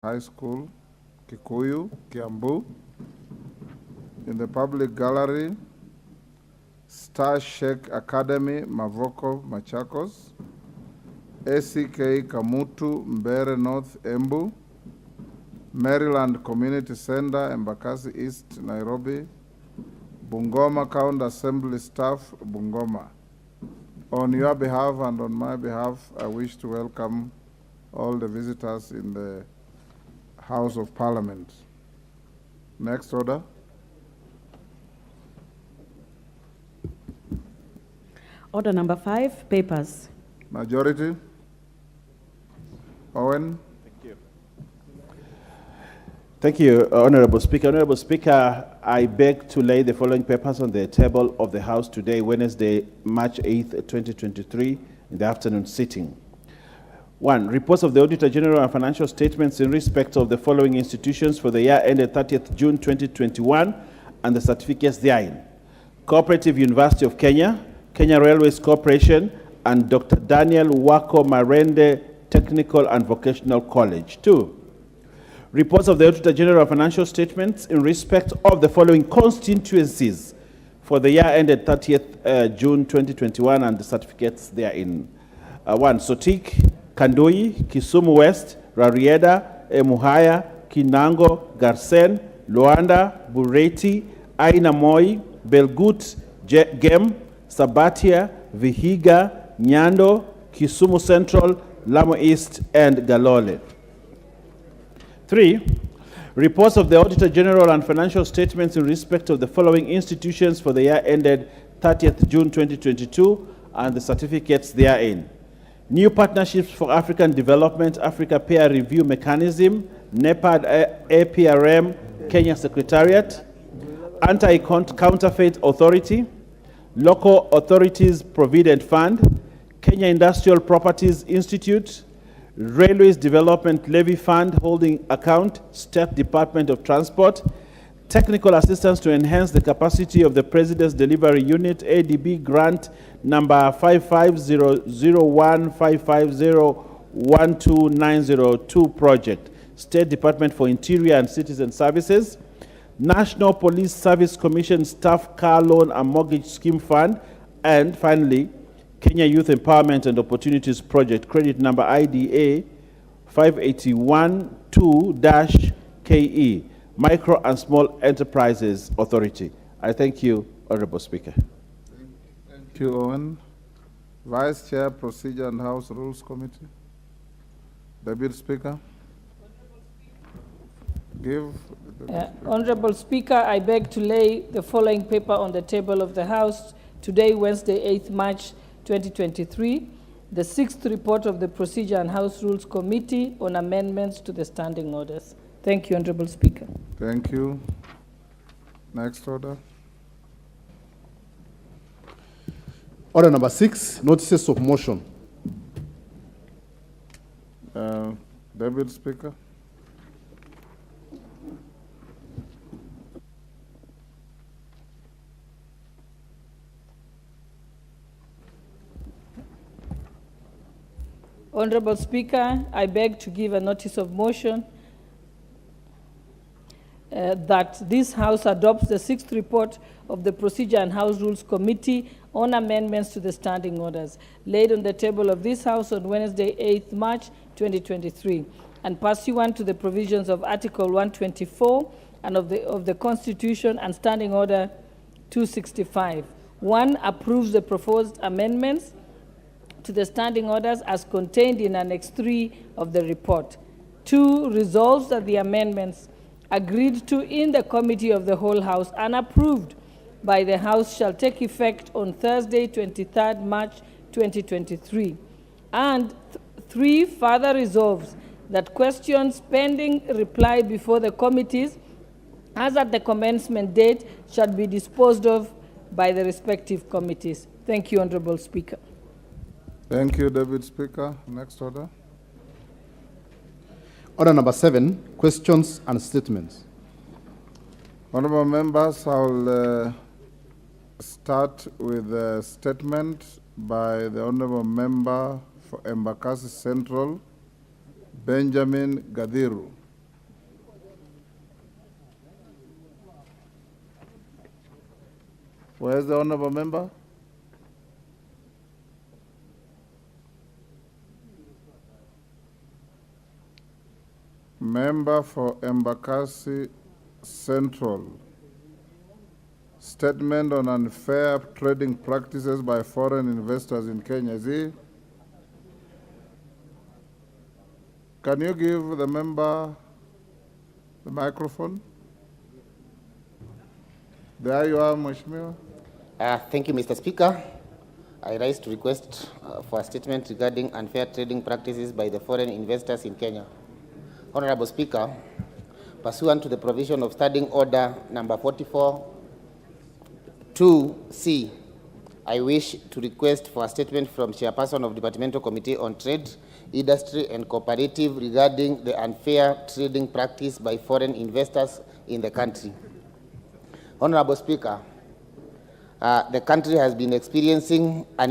High School, Kikuyu, Kiambu. In the public gallery, Star Sheikh Academy, Mavoko, Machakos. ACK Kamutu, Mbere North, Embu. Maryland Community Center, Embakasi East, Nairobi. Bungoma County Assembly Staff, Bungoma. On your behalf and on my behalf, I wish to welcome all the visitors in the House of Parliament. Next order. Order number 5, papers. Majority. Owen. Thank you, Honorable Speaker. Honorable Speaker, I beg to lay the following papers on the table of the House today, Wednesday, March 8th, 2023, in the afternoon sitting. 1. Reports of the Auditor General and financial statements in respect of the following institutions for the year ended 30th June 2021 and the certificates therein. Cooperative University of Kenya, Kenya Railways Corporation, and Dr. Daniel Wako Marende Technical and Vocational College. 2. Reports of the Auditor General financial statements in respect of the following constituencies for the year ended 30th June 2021 and the certificates therein. 1. Sotik, Kandui, Kisumu West, Rarieda, Emuhaya, Kinango, Garsen, Luanda, Bureti, Aina Moi, Belgut, Gem, Sabatia, Vihiga, Nyando, Kisumu Central, Lamu East, and Galole. 3. Reports of the Auditor General and financial statements in respect of the following institutions for the year ended 30th June 2022 and the certificates therein. New Partnerships for African Development, Africa Peer Review Mechanism, NEPAD APRM, Kenya Secretariat, Anti-Counterfeit Authority, Local Authorities Provident Fund, Kenya Industrial Properties Institute, Railways Development Levy Fund Holding Account, State Department of Transport, Technical Assistance to Enhance the Capacity of the President's Delivery Unit, ADB Grant number 550015501290 project, State Department for Interior and Citizen Services, National Police Service Commission Staff Car Loan and Mortgage Scheme Fund, and finally, Kenya Youth Empowerment and Opportunities Project, credit number IDA 5812-KE, Micro and Small Enterprises Authority. I thank you, Honorable Speaker. Thank you, Owen. Vice Chair, Procedure and House Rules Committee. Deputy Speaker. Honorable Speaker, I beg to lay the following paper on the table of the House today, Wednesday, 8th March 2023, the 6th report of the Procedure and House Rules Committee on amendments to the standing orders. Thank you, Honorable Speaker. Thank you. Next order. Order number 6, notices of motion. Deputy Speaker. Honorable Speaker, I beg to give a notice of motion that this House adopts the 6th report of the Procedure and House Rules Committee on amendments to the standing orders laid on the table of this House on Wednesday, 8th March 2023, and pursuant to the provisions of Article 124 and of the Constitution and Standing Order 265. 1. Approves the proposed amendments to the standing orders as contained in Annex 3 of the report. 2. Resolves that the amendments agreed to in the Committee of the Whole House and approved by the House shall take effect on Thursday, 23rd March 2023. And 3. Further resolves that questions pending reply before the committees as at the commencement date shall be disposed of by the respective committees. Thank you, Honorable Speaker. Thank you, Deputy Speaker. Next order. Order number 7, questions and statements. Honorable members, I'll start with a statement by the Honorable Member for Embakasi Central, Benjamin Gadhiru. Where's the honorable member? Member for Embakasi Central. Statement on unfair trading practices by foreign investors in Kenya. Is he? Can you give the member the microphone? There you are, Mheshimiwa. Thank you, Mr. Speaker. I rise to request for a statement regarding unfair trading practices by the foreign investors in Kenya. Honorable Speaker, pursuant to the provision of Standing Order number 44-2C, I wish to request for a statement from Chairperson of Departmental Committee on Trade, Industry and Cooperative regarding the unfair trading practice by foreign investors in the country. Honorable Speaker, the country has been experiencing an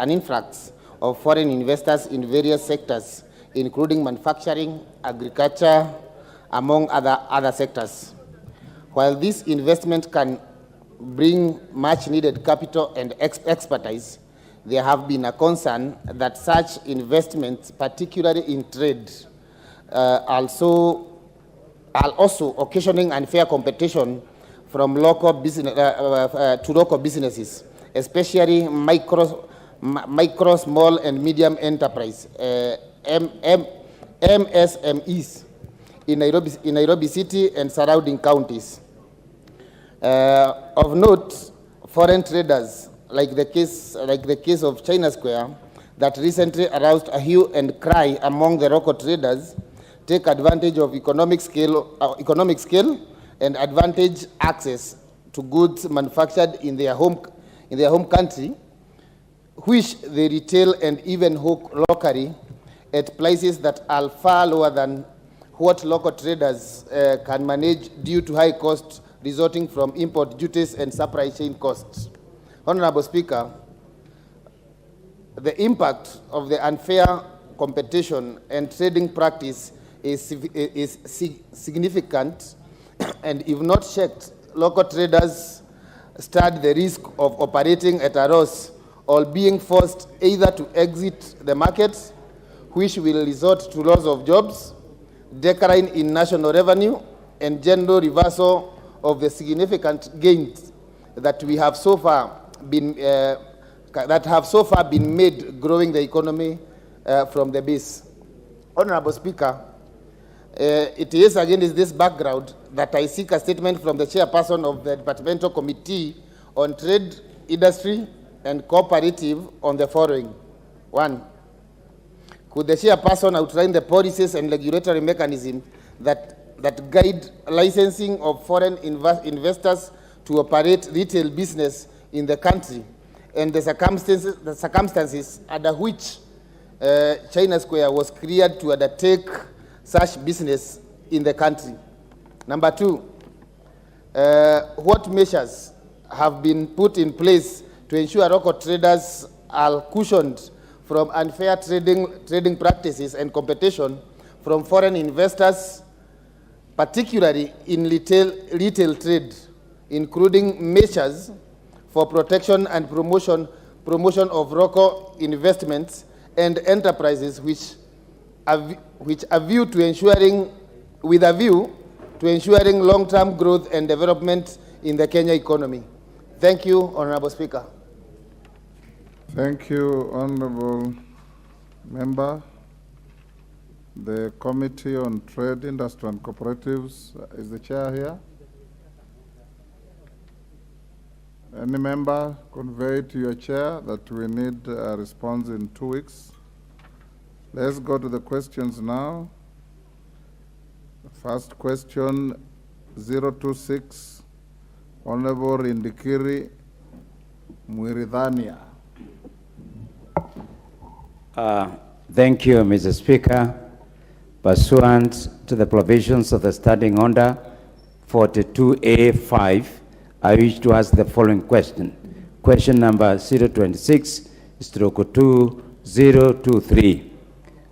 influx of foreign investors in various sectors, including manufacturing, agriculture, among other sectors. While this investment can bring much needed capital and expertise, there have been a concern that such investments, particularly in trade, are also occasioning unfair competition from local business to local businesses, especially micro, small and medium enterprise MSMEs in Nairobi City and surrounding counties. Of note, foreign traders, like the case of China Square, that recently aroused a hue and cry among the local traders, take advantage of economic scale and advantage access to goods manufactured in their home country, which they retail and even hook locally at prices that are far lower than what local traders can manage due to high costs resulting from import duties and supply chain costs. Honorable Speaker, the impact of the unfair competition and trading practice is significant, and if not checked, local traders stand the risk of operating at a loss or being forced either to exit the market, which will result to loss of jobs, decline in national revenue, and general reversal of the significant gains that we have so far been made growing the economy from the base. Honorable Speaker, it is against this background that I seek a statement from the chairperson of the Departmental Committee on Trade, Industry and Cooperative on the following. 1. Could the chairperson outline the policies and regulatory mechanisms that guide licensing of foreign investors to operate retail business in the country, and the circumstances under which China Square was cleared to undertake such business in the country? Number 2, what measures have been put in place to ensure local traders are cushioned from unfair trading practices and competition from foreign investors, particularly in retail trade, including measures for protection and promotion of local investments and enterprises with a view to ensuring long-term growth and development in the Kenya economy. Thank you, Honorable Speaker. Thank you, Honorable Member. The Committee on Trade, Industry and Cooperatives, is the chair here? Any member convey to your chair that we need a response in 2 weeks? Let's go to the questions now. The first question, 026, Honorable Rindikiri Mwiridhania. Thank you, Mr. Speaker. Pursuant to the provisions of the Standing Order 42A5, I wish to ask the following question. Question number 026/2023.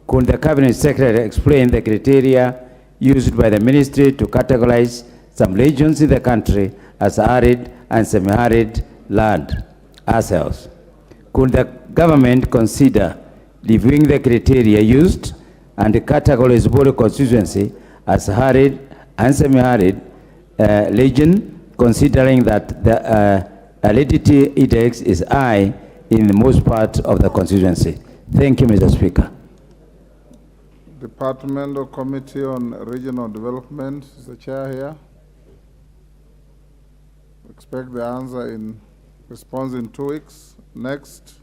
Could the Cabinet Secretary explain the criteria used by the Ministry to categorize some regions in the country as arid and semi-arid land ourselves. Could the government consider reviewing the criteria used and categorize Boro constituency as arid and semi-arid region, considering that the aridity index is high in the most part of the constituency? Thank you, Mr. Speaker. Departmental Committee on Regional Development, is the chair here? Expect the answer in response in 2 weeks. Next,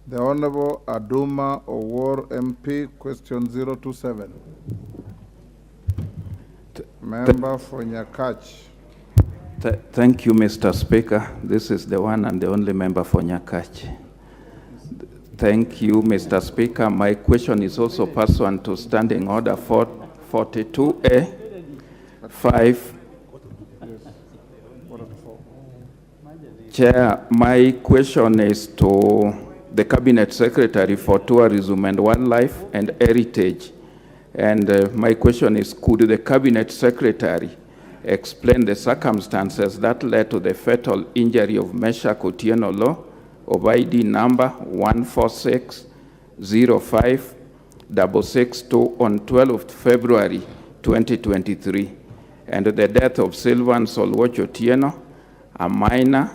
the Honorable Aduma Owor MP, question 027. Member for Nyakach. Thank you, Mr. Speaker. This is the one and the only member for Nyakach. Thank you, Mr. Speaker. My question is also pursuant to Standing Order 42A 5. Chair, my question is to the Cabinet Secretary for Tourism and Wildlife and Heritage. And my question is, could the Cabinet Secretary explain the circumstances that led to the fatal injury of Meshach Otieno Law of ID number 146056662 on 12th February 2023, and the death of Sylvan Solwoch Otieno, a minor,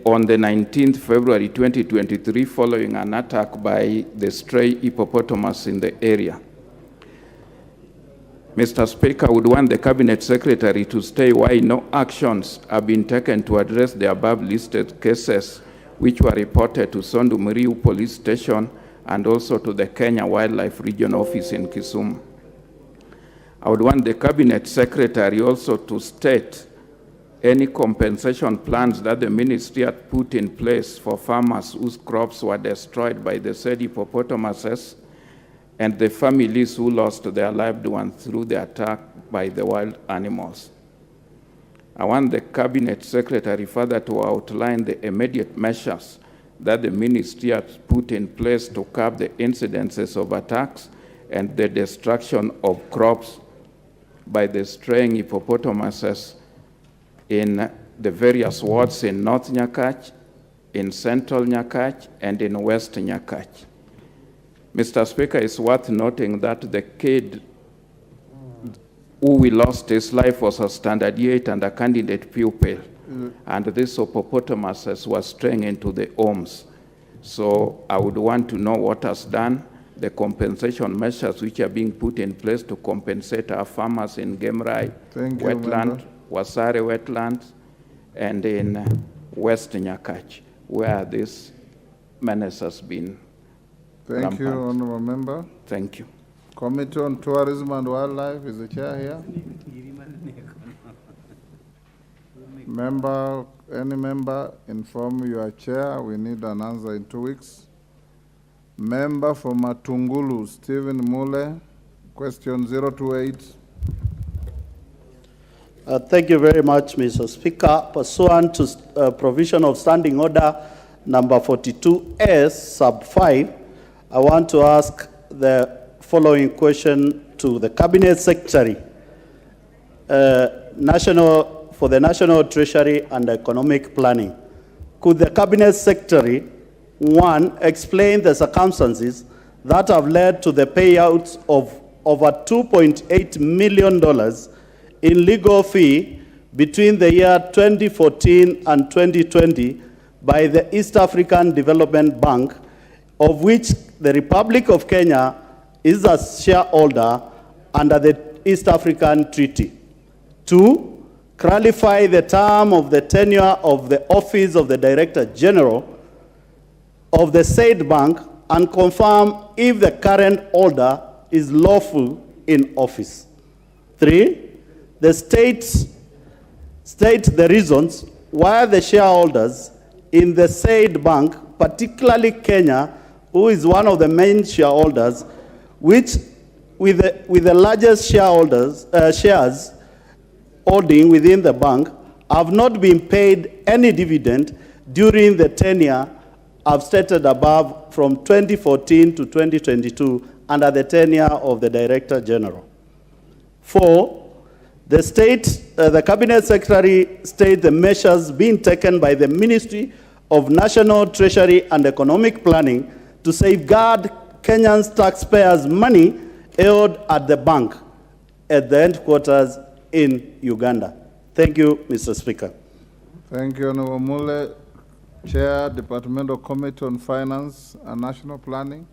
on the 19th February 2023 following an attack by the stray hippopotamus in the area. Mr. Speaker, I would want the Cabinet Secretary to state why no actions have been taken to address the above listed cases, which were reported to Sondu Muriu Police Station and also to the Kenya Wildlife Region Office in Kisumu. I would want the Cabinet Secretary also to state any compensation plans that the ministry had put in place for farmers whose crops were destroyed by the said hippopotamuses and the families who lost their loved ones through the attack by the wild animals. I want the Cabinet Secretary further to outline the immediate measures that the ministry has put in place to curb the incidences of attacks and the destruction of crops by the straying hippopotamuses in the various wards in North Nyakach, in Central Nyakach, and in West Nyakach. Mr. Speaker, it's worth noting that the kid who we lost his life was a standard 8 and a candidate pupil, and this hippopotamus was straying into the homes. So I would want to know what has done, the compensation measures which are being put in place to compensate our farmers in Gemrai wetland, Wasare wetlands, and in West Nyakach, where this menace has been Thank you, Honourable Member. Thank you. Committee on Tourism and Wildlife, is the chair here? Member, any member, inform your chair. We need an answer in 2 weeks. Member for Matungulu, Stephen Mule, question 028. Thank you very much, Mr. Speaker. Pursuant to provision of Standing Order number 42S, sub 5, I want to ask the following question to the Cabinet Secretary for the National Treasury and Economic Planning. Could the Cabinet Secretary, one, explain the circumstances that have led to the payouts of over $2.8 million in legal fee between the year 2014 and 2020 by the East African Development Bank, of which the Republic of Kenya is a shareholder under the East African Treaty. 2, clarify the term of the tenure of the Office of the Director General of the said bank and confirm if the current holder is lawful in office. 3, the state the reasons why the shareholders in the said bank, particularly Kenya, who is one of the main shareholders, which with the largest shares holding within the bank, have not been paid any dividend during the tenure I've stated above from 2014 to 2022 under the tenure of the Director General. 4, The Cabinet Secretary states the measures being taken by the Ministry of National Treasury and Economic Planning to safeguard Kenyans taxpayers' money held at the bank at the headquarters in Uganda. Thank you, Mr. Speaker. Thank you, Honorable Mule. Chair, Departmental Committee on Finance and National Planning.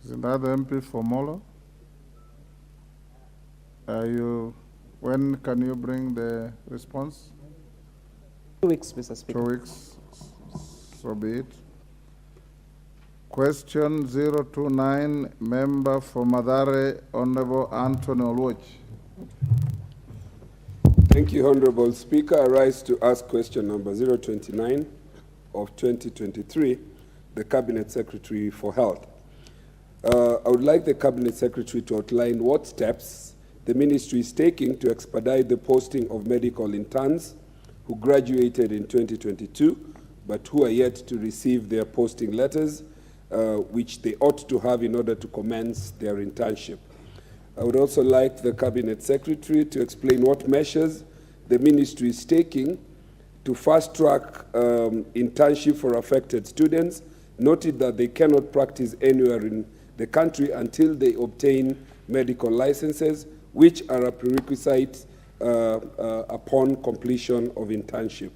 Is that the MP for Molo? When can you bring the response? 2 weeks, Mr. Speaker. 2 weeks, so be it. Question 029, Member for Madare, Honorable Anthony Oluoch. Thank you, Honorable Speaker. I rise to ask question number 029 of 2023, the Cabinet Secretary for Health. I would like the Cabinet Secretary to outline what steps the ministry is taking to expedite the posting of medical interns who graduated in 2022, but who are yet to receive their posting letters, which they ought to have in order to commence their internship. I would also like the Cabinet Secretary to explain what measures the ministry is taking to fast-track internship for affected students, noted that they cannot practice anywhere in the country until they obtain medical licenses, which are a prerequisite upon completion of internship.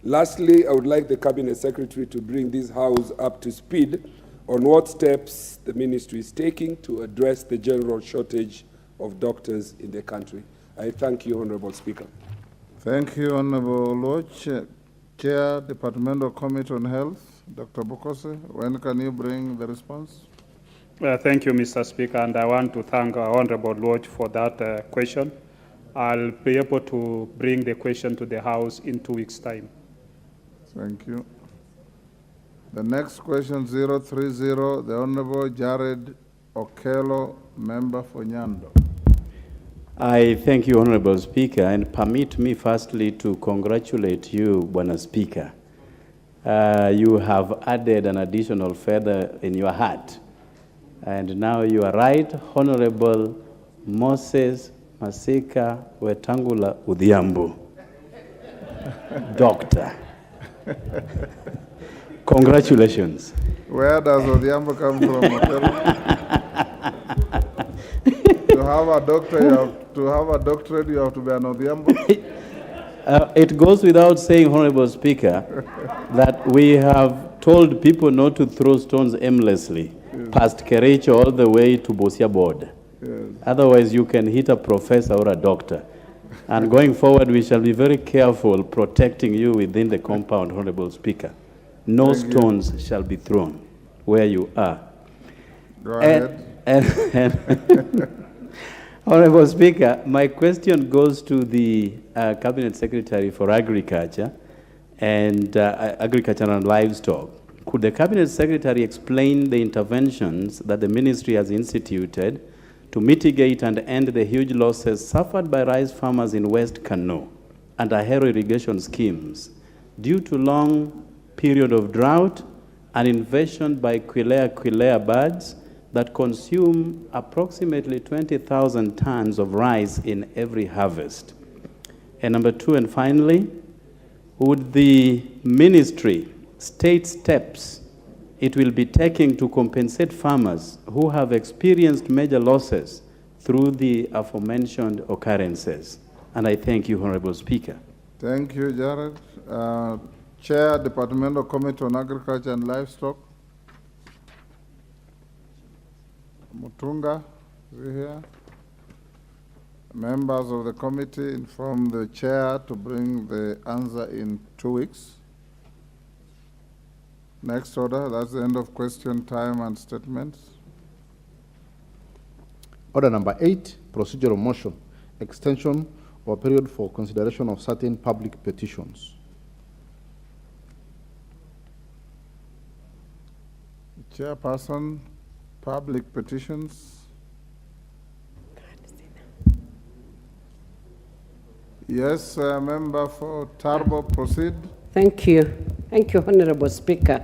Lastly, I would like the Cabinet Secretary to bring this House up to speed on what steps the ministry is taking to address the general shortage of doctors in the country. I thank you, Honorable Speaker. Thank you, Honorable Loch. Chair, Departmental Committee on Health, Dr. Bokose. When can you bring the response? Thank you, Mr. Speaker, and I want to thank Honorable Lodge for that question. I'll be able to bring the question to the House in 2 weeks' time. Thank you. The next question, 030, the Honorable Jared Okello, Member for Nyando. I thank you, Honorable Speaker, and permit me firstly to congratulate you, Bwana Speaker. You have added an additional feather in your hat. And now you are right, Honorable Moses Masika Wetangula Udhiambo, Doctor. Congratulations. Where does Odhiambo come from? To have a doctor, to have a doctorate, you have to be an Odhiambo? It goes without saying, Honorable Speaker, that we have told people not to throw stones aimlessly. Yes. Past Kericho all the way to Bosia Board. Yes. Otherwise, you can hit a professor or a doctor. And going forward, we shall be very careful protecting you within the compound, Honorable Speaker. No stones shall be thrown where you are. Go ahead. Honorable Speaker, my question goes to the Cabinet Secretary for Agriculture and Agriculture and Livestock. Could the Cabinet Secretary explain the interventions that the ministry has instituted to mitigate and end the huge losses suffered by rice farmers in West Kano under Ahero irrigation schemes due to long period of drought and invasion by Quilea birds that consume approximately 20,000 tons of rice in every harvest? And number two, and finally, would the ministry state steps it will be taking to compensate farmers who have experienced major losses through the aforementioned occurrences? And I thank you, Honorable Speaker. Thank you, Jared. Chair, Departmental Committee on Agriculture and Livestock. Mutunga, is he here? Members of the committee inform the chair to bring the answer in 2 weeks. Next order, that's the end of question time and statements. Order number 8, procedural motion, extension of period for consideration of certain public petitions. Chairperson, public petitions. Yes, member for Turbo, proceed. Thank you. Thank you, Honorable Speaker.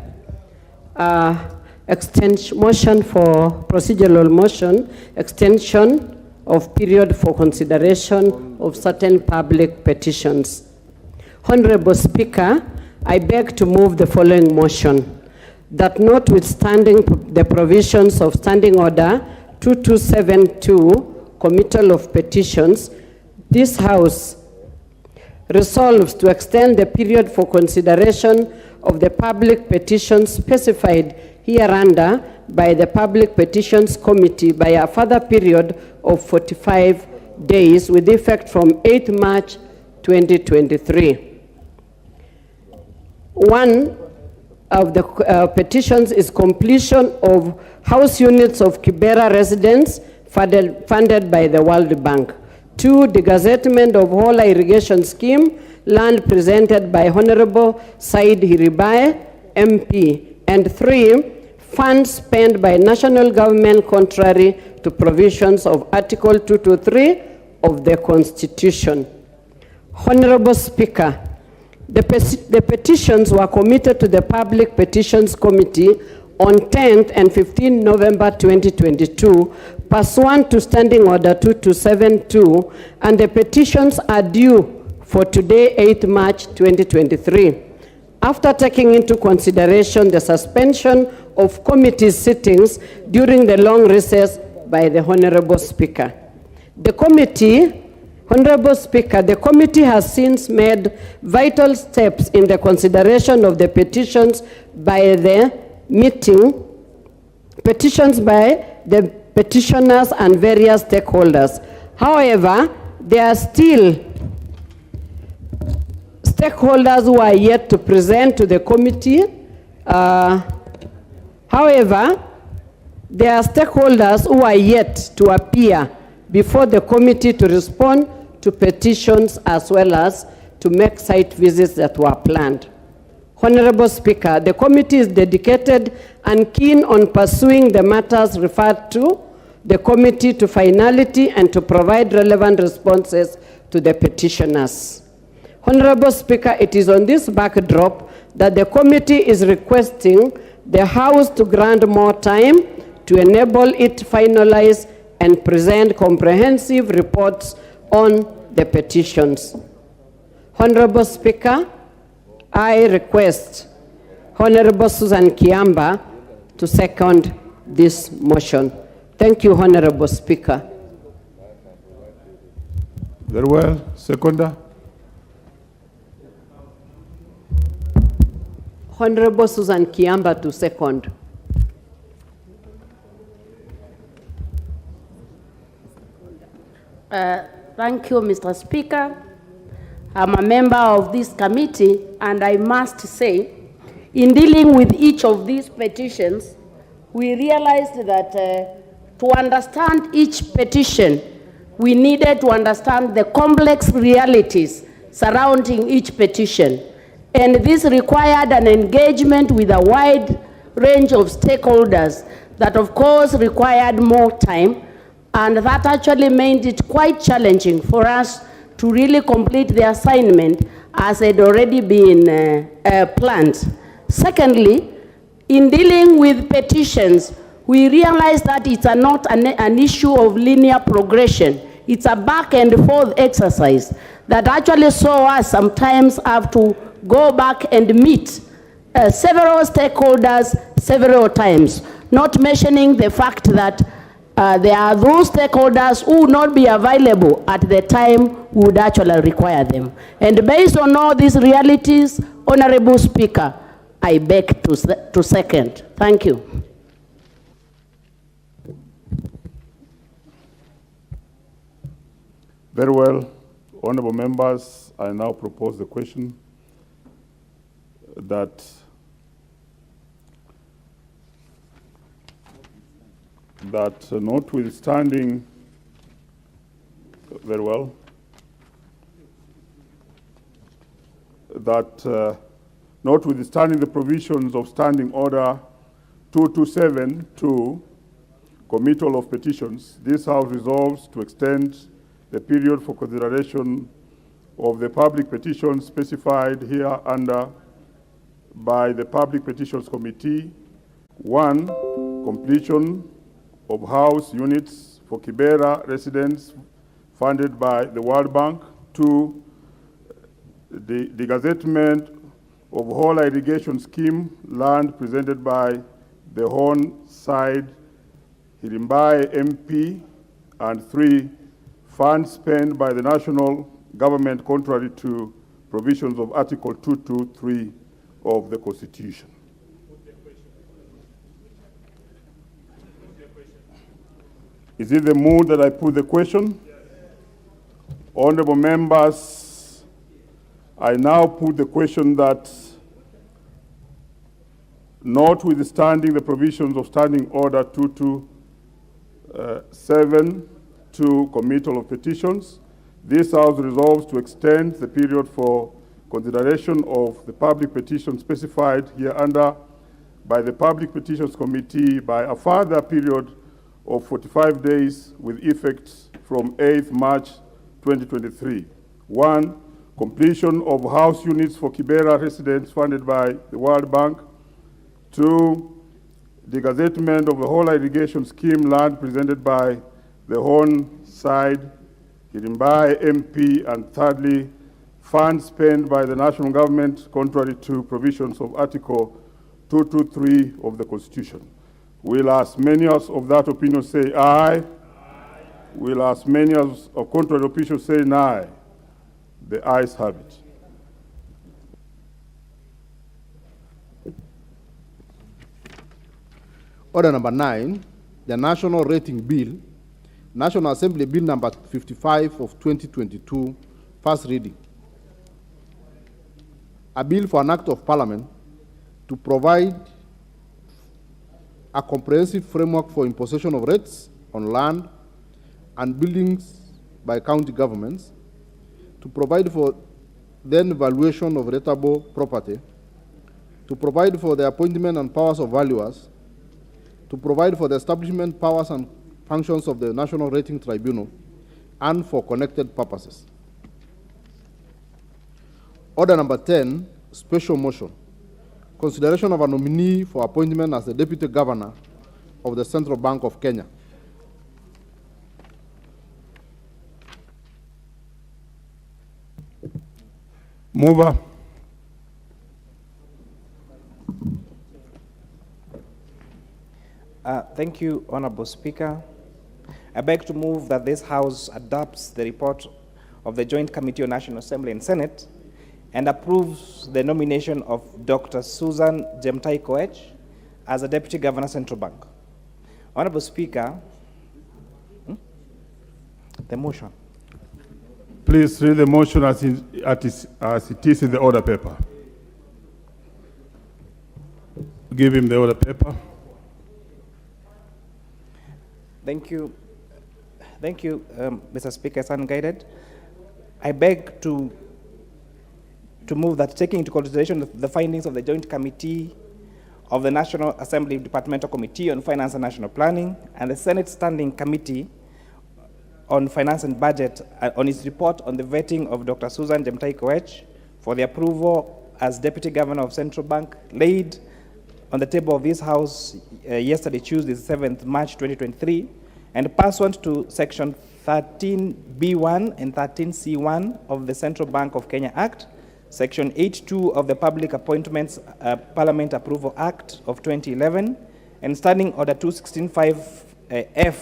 motion for procedural motion, extension of period for consideration of certain public petitions. Honorable Speaker, I beg to move the following motion, that notwithstanding the provisions of Standing Order 2272, Committal of Petitions, this House resolves to extend the period for consideration of the public petitions specified hereunder by the Public Petitions Committee by a further period of 45 days with effect from 8 March 2023. One of the petitions is completion of house units of Kibera residents funded by the World Bank. 2, the gazettement of whole irrigation scheme, land presented by Honorable Said Hiribae, MP. And 3, funds spent by national government contrary to provisions of Article 223 of the Constitution. Honorable Speaker, the petitions were committed to the Public Petitions Committee on 10th and 15th November 2022, pursuant to Standing Order 2272, and the petitions are due for today, 8th March 2023. After taking into consideration the suspension of committee sittings during the long recess by the Honorable Speaker. Honorable Speaker, the committee has since made vital steps in the consideration of the petitions by the petitioners and various stakeholders. However, there are still stakeholders who are yet to present to the committee. However, there are stakeholders who are yet to appear before the committee to respond to petitions as well as to make site visits that were planned. Honorable Speaker, the committee is dedicated and keen on pursuing the matters referred to the committee to finality and to provide relevant responses to the petitioners. Honorable Speaker, it is on this backdrop that the committee is requesting the House to grant more time to enable it to finalize and present comprehensive reports on the petitions. Honorable Speaker, I request Honorable Susan Kiamba to second this motion. Thank you, Honorable Speaker. Very well. Seconder. Honorable Susan Kiamba to second. Thank you, Mr. Speaker. I'm a member of this committee, and I must say, in dealing with each of these petitions, we realized that to understand each petition, we needed to understand the complex realities surrounding each petition. And this required an engagement with a wide range of stakeholders that, of course, required more time, and that actually made it quite challenging for us to really complete the assignment as had already been planned. Secondly, in dealing with petitions, we realized that it's not an issue of linear progression. It's a back and forth exercise that actually saw us sometimes have to go back and meet several stakeholders several times, not mentioning the fact that there are those stakeholders who would not be available at the time we would actually require them. And based on all these realities, Honorable Speaker, I beg to second. Thank you. Very well. Honorable members, I now propose the question that notwithstanding, very well, that notwithstanding the provisions of Standing Order 2272, Committal of Petitions, this House resolves to extend the period for consideration of the public petitions specified here under by the Public Petitions Committee 1. Completion of house units for Kibera residents funded by the World Bank. 2. The gazettement of whole irrigation scheme land presented by the Horn Side Hirimbai MP. And 3. Funds spent by the national government contrary to provisions of Article 223 of the Constitution. Is it the mood that I put the question? Yes. Honorable members, I now put the question that, notwithstanding the provisions of Standing Order 227 to committal of petitions, this House resolves to extend the period for consideration of the public petition specified hereunder by the Public Petitions Committee by a further period of 45 days with effect from 8th March 2023. 1. Completion of house units for Kibera residents funded by the World Bank. 2. The gazettement of the whole irrigation scheme land presented by the Horn Side Hirimbai MP. And thirdly, funds spent by the national government contrary to provisions of Article 223 of the Constitution. Will as many as of that opinion say aye? Aye. Will as many as of contrary opinion say nay? The ayes have it. Order number 9, the National Rating Bill, National Assembly Bill number 55 of 2022, first reading. A bill for an act of parliament to provide a comprehensive framework for imposition of rates on land and buildings by county governments, to provide for then valuation of rateable property, to provide for the appointment and powers of valuers, to provide for the establishment powers and functions of the National Rating Tribunal, and for connected purposes. Order number 10, special motion. Consideration of a nominee for appointment as the Deputy Governor of the Central Bank of Kenya. Mover. Thank you, Honorable Speaker. I beg to move that this House adopts the report of the Joint Committee on National Assembly and Senate and approves the nomination of Dr. Susan Jemtai Koech as a Deputy Governor, Central Bank. Honorable Speaker, the motion. Please read the motion as it is in the order paper. Give him the order paper. Thank you. Thank you, Mr. Speaker, as unguided. I beg to move that, taking into consideration the findings of the Joint Committee of the National Assembly Departmental Committee on Finance and National Planning and the Senate Standing Committee on Finance and Budget on its report on the vetting of Dr. Susan Jemtai Koech for the approval as Deputy Governor of Central Bank, laid on the table of this House yesterday, Tuesday, 7th March 2023, and pursuant to Section 13B1 and 13C1 of the Central Bank of Kenya Act, Section 82 of the Public Appointments Parliament Approval Act of 2011, and Standing Order 216(5)F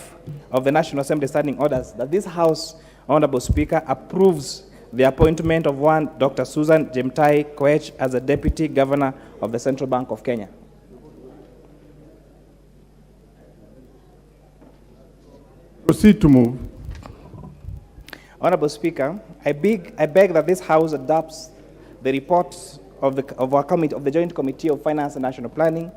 of the National Assembly Standing Orders, that this House, Honorable Speaker, approves the appointment of one Dr. Susan Jemtai Koech as a Deputy Governor of the Central Bank of Kenya. Proceed to move. Honorable Speaker, I beg that this House adopts the report of the Joint Committee of Finance and National Planning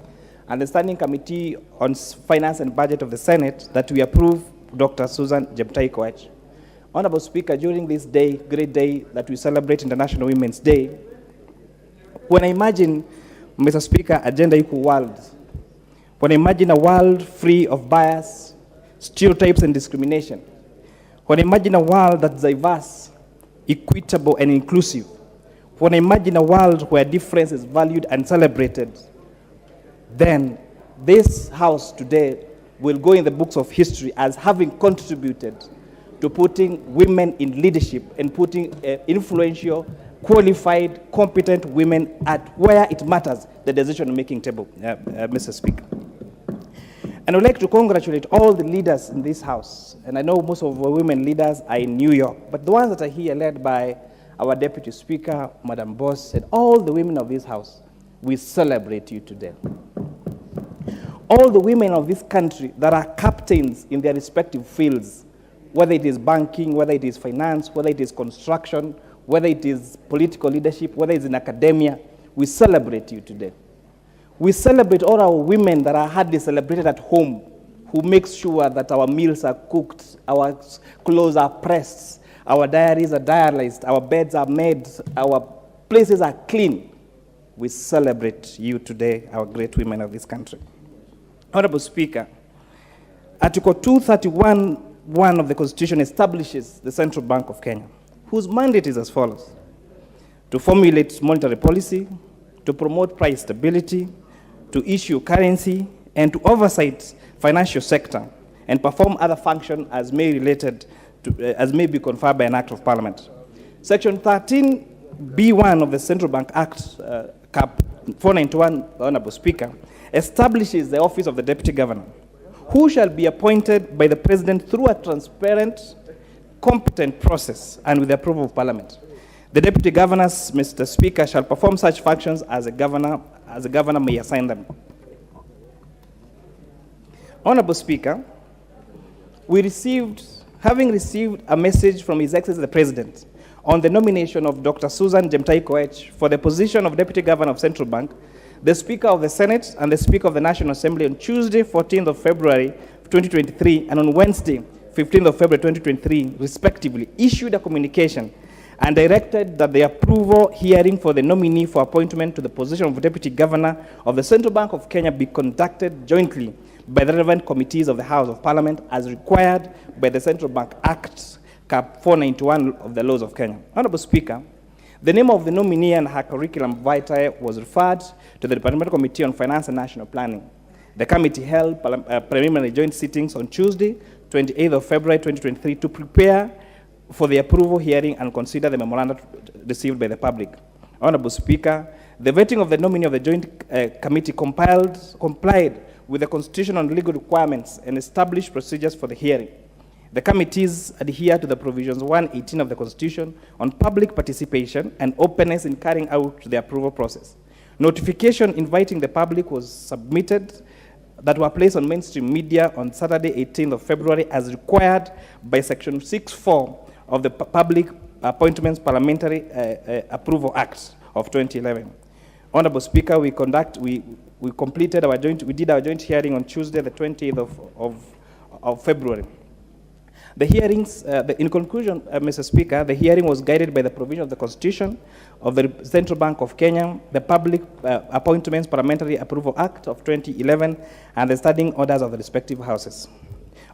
and the Standing Committee on Finance and Budget of the Senate, that we approve Dr. Susan Jemtai Koech. Honorable Speaker, during this day, great day that we celebrate International Women's Day, when I imagine, Mr. Speaker, a gender equal world, when I imagine a world free of bias, stereotypes, and discrimination, when I imagine a world that's diverse, equitable, and inclusive, when I imagine a world where difference is valued and celebrated, then this House today will go in the books of history as having contributed to putting women in leadership and putting influential, qualified, competent women at where it matters, the decision-making table, Mr. Speaker. And I would like to congratulate all the leaders in this House. And I know most of our women leaders are in New York, but the ones that are here led by our Deputy Speaker, Madam Boss, and all the women of this House, we celebrate you today. All the women of this country that are captains in their respective fields, whether it is banking, whether it is finance, whether it is construction, whether it is political leadership, whether it's in academia, we celebrate you today. We celebrate all our women that are hardly celebrated at home, who make sure that our meals are cooked, our clothes are pressed, our diaries are diarized, our beds are made, our places are clean. We celebrate you today, our great women of this country. Honorable Speaker, Article 231(1) of the Constitution establishes the Central Bank of Kenya, whose mandate is as follows: to formulate monetary policy, to promote price stability, to issue currency, and to oversight financial sector, and perform other functions as may be conferred by an act of Parliament. Section 13(b)(1) of the Central Bank Act, Cap 491, Honorable Speaker, establishes the office of the Deputy Governor, who shall be appointed by the President through a transparent, competent process and with the approval of Parliament. The Deputy Governors, Mr. Speaker, shall perform such functions as a governor may assign them. Honorable Speaker, having received a message from His Excellency the President on the nomination of Dr. Susan Jemtai Koech for the position of Deputy Governor of Central Bank, the Speaker of the Senate and the Speaker of the National Assembly on Tuesday, 14th of February 2023, and on Wednesday, 15th of February 2023, respectively, issued a communication and directed that the approval hearing for the nominee for appointment to the position of Deputy Governor of the Central Bank of Kenya be conducted jointly by the relevant committees of the House of Parliament as required by the Central Bank Act, Cap 491 of the laws of Kenya. Honorable Speaker, the name of the nominee and her curriculum vitae was referred to the Parliamentary Committee on Finance and National Planning. The committee held preliminary joint sittings on Tuesday, 28th of February 2023, to prepare for the approval hearing and consider the memoranda received by the public. Honorable Speaker, the vetting of the nominee of the joint committee complied with the constitutional and legal requirements and established procedures for the hearing. The committees adhere to the provisions 118 of the Constitution on public participation and openness in carrying out the approval process. Notification inviting the public was submitted that were placed on mainstream media on Saturday, 18th of February, as required by Section 6(4) of the Public Appointments Parliamentary Approval Act of 2011. Honorable Speaker, we did our joint hearing on Tuesday, the 20th of February. The hearings, in conclusion, Mr. Speaker, the hearing was guided by the provision of the Constitution of the Central Bank of Kenya, the Public Appointments Parliamentary Approval Act of 2011, and the standing orders of the respective houses.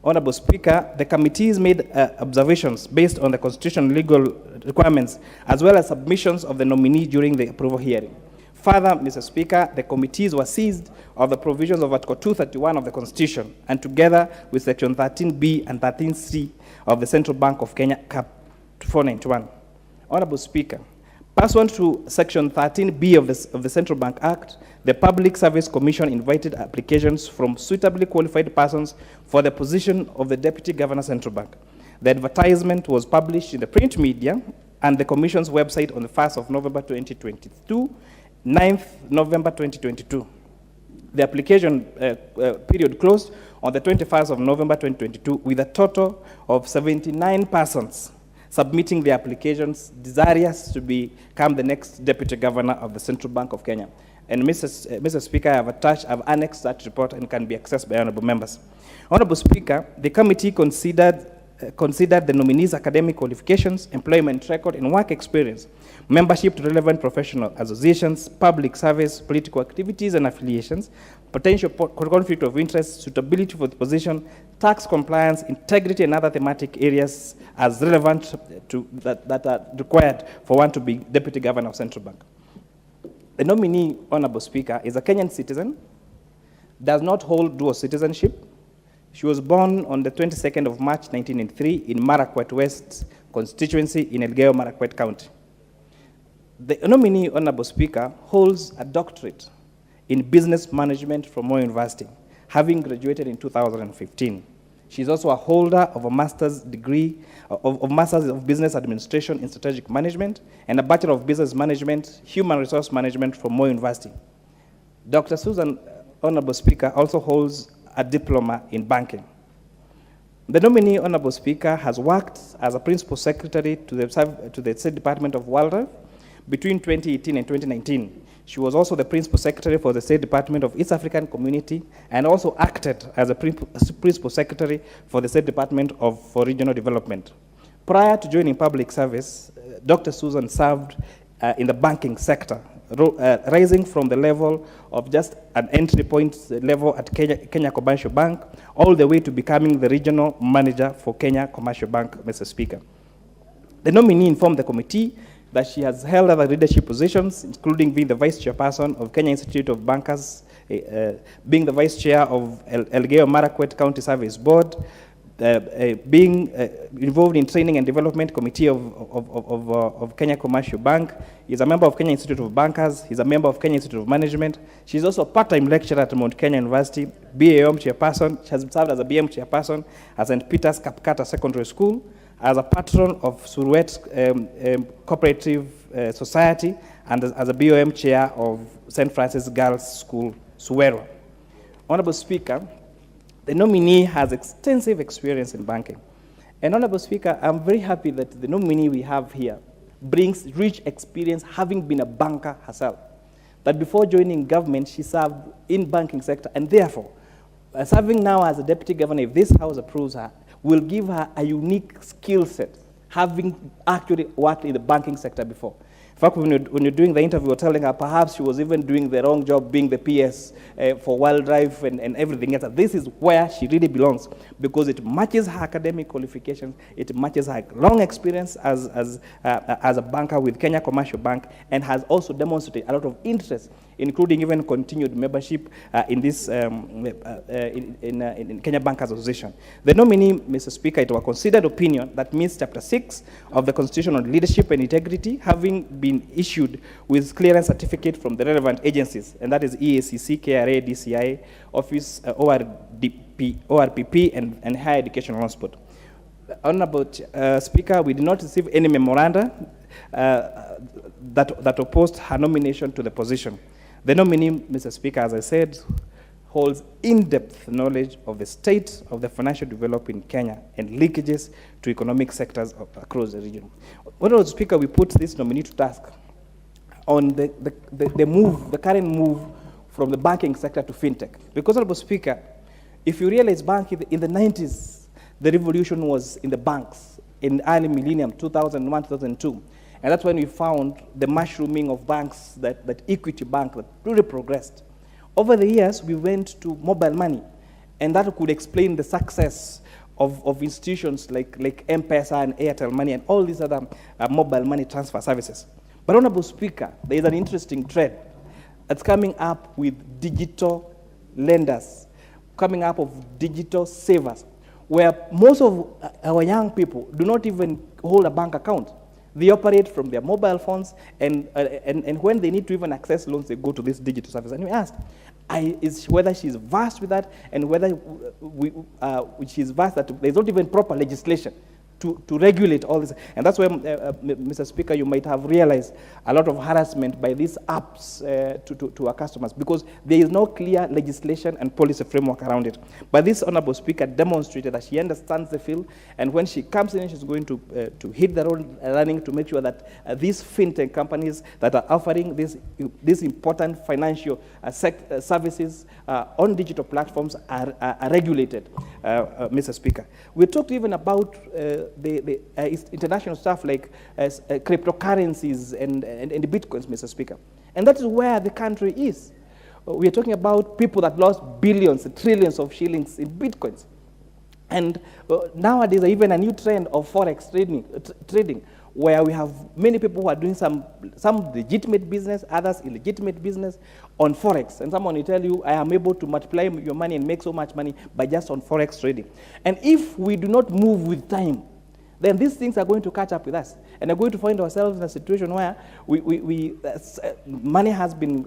Honorable Speaker, the committees made observations based on the constitutional and legal requirements, as well as submissions of the nominee during the approval hearing. Further, Mr. Speaker, the committees were seized of the provisions of Article 231 of the Constitution, and together with Section 13(b) and 13(c) of the Central Bank of Kenya, Cap 491. Honorable Speaker, pursuant to Section 13(b) of the Central Bank Act, the Public Service Commission invited applications from suitably qualified persons for the position of the Deputy Governor Central Bank. The advertisement was published in the print media and the Commission's website on the 1st of November 2022, 9th November 2022. The application period closed on the 21st of November 2022 with a total of 79 persons submitting their applications desirous to become the next Deputy Governor of the Central Bank of Kenya. And Mr. Speaker, I've annexed that report and can be accessed by honorable members. Honorable Speaker, the committee considered the nominees' academic qualifications, employment record, and work experience, membership to relevant professional associations, public service, political activities and affiliations, potential conflict of interest, suitability for the position, tax compliance, integrity, and other thematic areas as relevant to that are required for one to be Deputy Governor of Central Bank. The nominee, Honorable Speaker, is a Kenyan citizen, does not hold dual citizenship. She was born on the 22nd of March 1993 in Marakwet West constituency in Elgeyo Marakwet County. The nominee, Honorable Speaker, holds a doctorate in business management from Moi University, having graduated in 2015. She's also a holder of a master's degree of Masters of Business Administration in Strategic Management and a Bachelor of Business Management, Human Resource Management from Moi University. Dr. Susan, Honorable Speaker, also holds a diploma in banking. The nominee, Honorable Speaker, has worked as a Principal Secretary to the State Department of Wildlife between 2018 and 2019. She was also the Principal Secretary for the State Department of East African Community and also acted as a Principal Secretary for the State Department for Regional Development. Prior to joining public service, Dr. Susan served in the banking sector, rising from the level of just an entry point level at Kenya Commercial Bank all the way to becoming the regional manager for Kenya Commercial Bank, Mr. Speaker. The nominee informed the committee that she has held other leadership positions, including being the Vice Chairperson of Kenya Institute of Bankers, being the Vice Chair of Elgeyo Marakwet County Service Board, being involved in Training and Development Committee of Kenya Commercial Bank. He's a member of Kenya Institute of Bankers. He's a member of Kenya Institute of Management. She's also a part-time lecturer at Mount Kenya University, BAM Chairperson. She has served as a BM Chairperson at St. Peter's Kapkata Secondary School, as a patron of Suruet Cooperative Society, and as a BOM Chair of St. Francis Girls School, Suwero. Honorable Speaker, the nominee has extensive experience in banking. And Honorable Speaker, I'm very happy that the nominee we have here brings rich experience, having been a banker herself. That before joining government, she served in banking sector, and therefore, serving now as a deputy governor, if this House approves her, will give her a unique skill set, having actually worked in the banking sector before. In fact, when you're doing the interview, you're telling her perhaps she was even doing the wrong job, being the PS for wildlife and everything else. This is where she really belongs, because it matches her academic qualifications, it matches her long experience as a banker with Kenya Commercial Bank, and has also demonstrated a lot of interest, including even continued membership in this in Kenya Bankers Association. The nominee, Mr. Speaker, it was a considered opinion that meets Chapter 6 of the Constitution on Leadership and Integrity, having been issued with clearance certificate from the relevant agencies, and that is EACC, KRA, DCI, Office, ORPP, and Higher Education Transport. Honorable Speaker, we did not receive any memoranda that opposed her nomination to the position. The nominee, Mr. Speaker, as I said, holds in-depth knowledge of the state of the financial development in Kenya and linkages to economic sectors across the region. Honorable Speaker, we put this nominee to task on the current move from the banking sector to fintech. Because, Honorable Speaker, if you realize banking in the 90s, the revolution was in the banks in the early millennium, 2001, 2002. And that's when we found the mushrooming of banks, that Equity Bank, that really progressed. Over the years, we went to mobile money, and that could explain the success of institutions like M-Pesa and Airtel Money and all these other mobile money transfer services. But, Honorable Speaker, there is an interesting trend that's coming up with digital lenders, coming up of digital savers, where most of our young people do not even hold a bank account. They operate from their mobile phones, and when they need to even access loans, they go to this digital service. And we asked whether she's versed with that, and whether she's versed that there's not even proper legislation to regulate all this. And that's why, Mr. Speaker, you might have realized a lot of harassment by these apps to our customers, because there is no clear legislation and policy framework around it. But this Honorable Speaker demonstrated that she understands the field, and when she comes in, she's going to hit the road running to make sure that these fintech companies that are offering these important financial services on digital platforms are regulated, Mr. Speaker. We talked even about the international stuff like cryptocurrencies and bitcoins, Mr. Speaker. And that is where the country is. We are talking about people that lost billions, trillions of shillings in bitcoins. And nowadays, even a new trend of forex trading, where we have many people who are doing some legitimate business, others illegitimate business on Forex. And someone will tell you, I am able to multiply your money and make so much money by just on Forex trading. And if we do not move with time, then these things are going to catch up with us. And we're going to find ourselves in a situation where money has been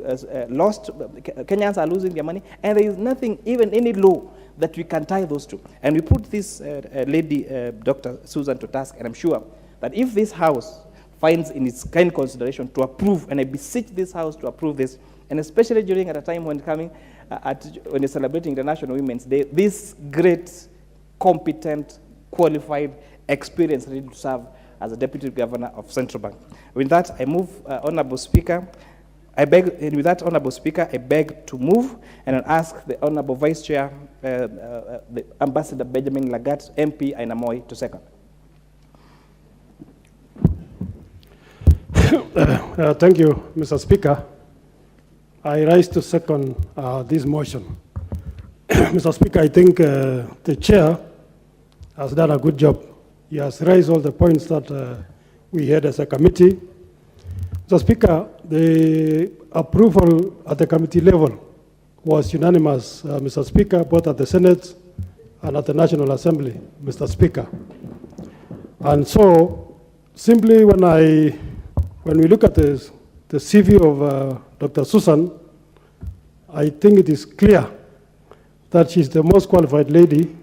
lost, Kenyans are losing their money, and there is nothing, even any law, that we can tie those two. And we put this lady, Dr. Susan, to task, and I'm sure that if this House finds in its kind consideration to approve, and I beseech this House to approve this, and especially during at a time when coming, when you're celebrating International Women's Day, this great, competent, qualified, experienced, ready to serve as a Deputy Governor of Central Bank. With that, I move, Honorable Speaker. With that, Honorable Speaker, I beg to move and I'll ask the Honorable Vice Chair, the Ambassador Benjamin Lagat, MP Ainamoi, to second. Thank you, Mr. Speaker. I rise to second this motion. Mr. Speaker, I think the chair has done a good job. He has raised all the points that we had as a committee. Mr. Speaker, the approval at the committee level was unanimous, Mr. Speaker, both at the Senate and at the National Assembly, Mr. Speaker. And so, simply when we look at the CV of Dr. Susan, I think it is clear that she's the most qualified lady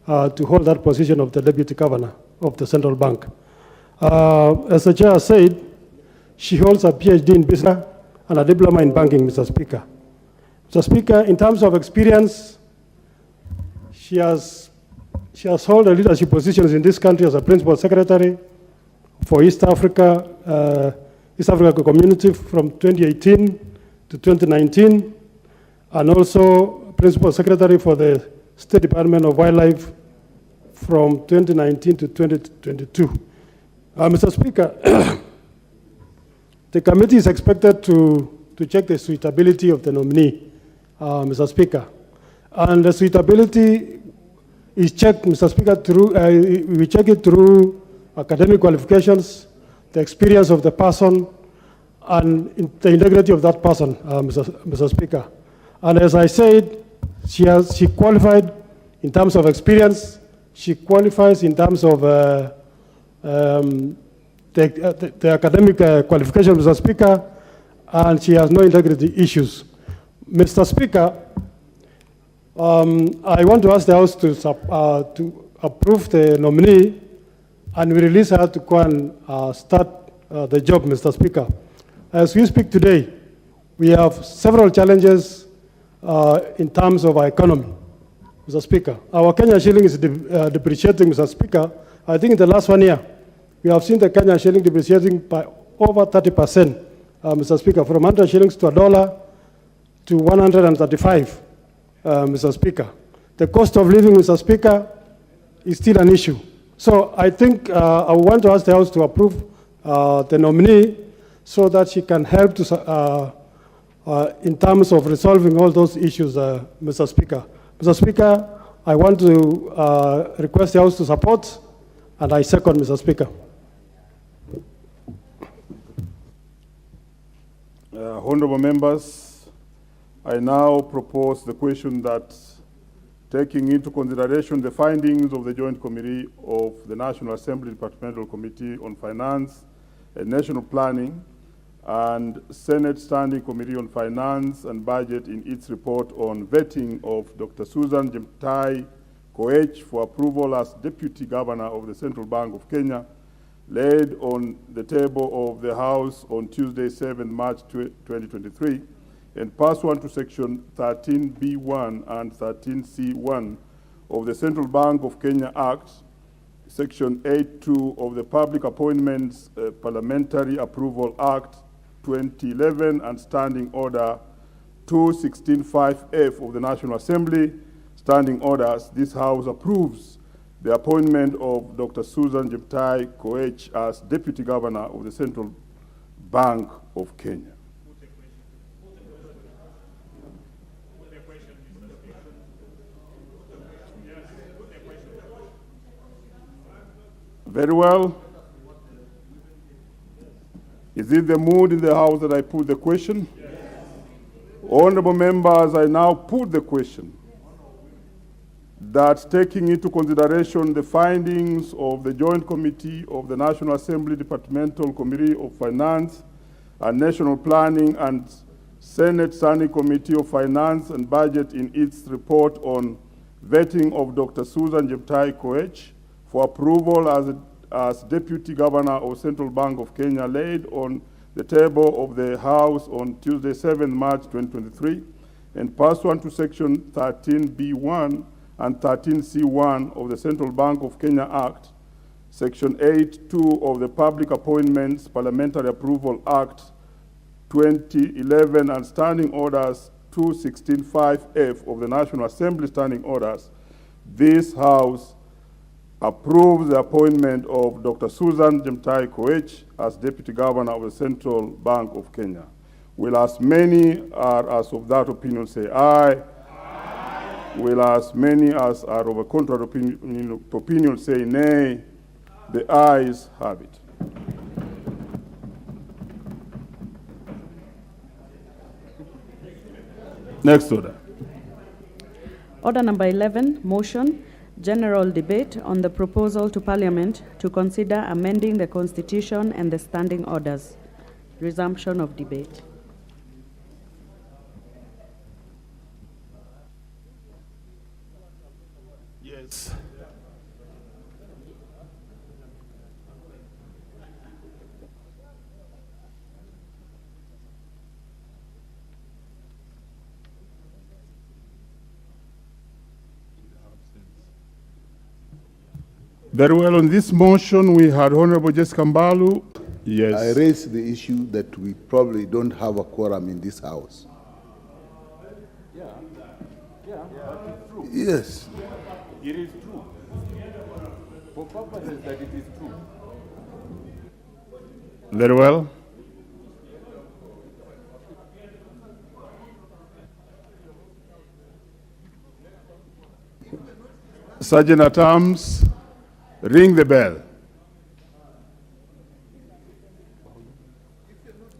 to hold that position of the Deputy Governor of the Central Bank. As the chair said, she holds a PhD in business and a diploma in banking, Mr. Speaker. Mr. Speaker, in terms of experience, she has held leadership positions in this country as a Principal Secretary for East Africa Community from 2018 to 2019, and also Principal Secretary for the State Department of Wildlife from 2019 to 2022. Mr. Speaker, the committee is expected to check the suitability of the nominee, Mr. Speaker. And the suitability is checked, Mr. Speaker, we check it through academic qualifications, the experience of the person, and the integrity of that person, Mr. Speaker. And as I said, she qualified in terms of experience, she qualifies in terms of the academic qualification, Mr. Speaker, and she has no integrity issues. Mr. Speaker, I want to ask the House to approve the nominee and we release her to go and start the job, Mr. Speaker. As we speak today, we have several challenges in terms of our economy, Mr. Speaker. Our Kenya shilling is depreciating, Mr. Speaker. I think in the last 1 year, we have seen the Kenya shilling depreciating by over 30%, Mr. Speaker, from 100 shillings to $1 to 135, Mr. Speaker. The cost of living, Mr. Speaker, is still an issue. So I think I want to ask the House to approve the nominee so that she can help to, in terms of resolving all those issues, Mr. Speaker. Mr. Speaker, I want to request the House to support, and I second, Mr. Speaker. Honorable members, I now propose the question that, taking into consideration the findings of the Joint Committee of the National Assembly Departmental Committee on Finance and National Planning and Senate Standing Committee on Finance and Budget in its report on vetting of Dr. Susan Jemtai Koech for approval as Deputy Governor of the Central Bank of Kenya, laid on the table of the House on Tuesday, 7 March 2023, and pursuant to Section 13B1 and 13C1 of the Central Bank of Kenya Act, Section 8.2 of the Public Appointments Parliamentary Approval Act 2011 and Standing Order 216.5F of the National Assembly, Standing Orders, this House approves the appointment of Dr. Susan Jemtai Koech as Deputy Governor of the Central Bank of Kenya. Very well. Is it the mood in the House that I put the question? Yes. Honorable members, I now put the question that taking into consideration the findings of the Joint Committee of the National Assembly Departmental Committee of Finance and National Planning and Senate Standing Committee of Finance and Budget in its report on vetting of Dr. Susan Jeptai Koech for approval as Deputy Governor of Central Bank of Kenya laid on the table of the House on Tuesday, 7 March 2023, and pursuant to Section 13B1 and 13C1 of the Central Bank of Kenya Act, Section 8.2 of the Public Appointments Parliamentary Approval Act 2011 and Standing Orders 216.5F of the National Assembly Standing Orders, this House approves the appointment of Dr. Susan Jeptai Koech as Deputy Governor of the Central Bank of Kenya. Will as many are as of that opinion say aye? Will as many as are of a contrary opinion say nay? The ayes have it. Next order. Order number 11, motion, general debate on the proposal to Parliament to consider amending the Constitution and the standing orders. Resumption of debate. Yes. Very well. On this motion, we had Honorable Jessica Mbalu. Yes. I raised the issue that we probably don't have a quorum in this House. Yeah, but it's true. Yes. It is true. For purposes that it is true. Very well. Sergeant at Arms, ring the bell.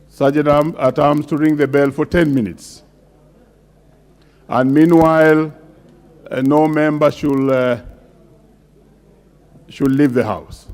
Sergeant at Arms to ring the bell for 10 minutes. And meanwhile, no member should leave the House.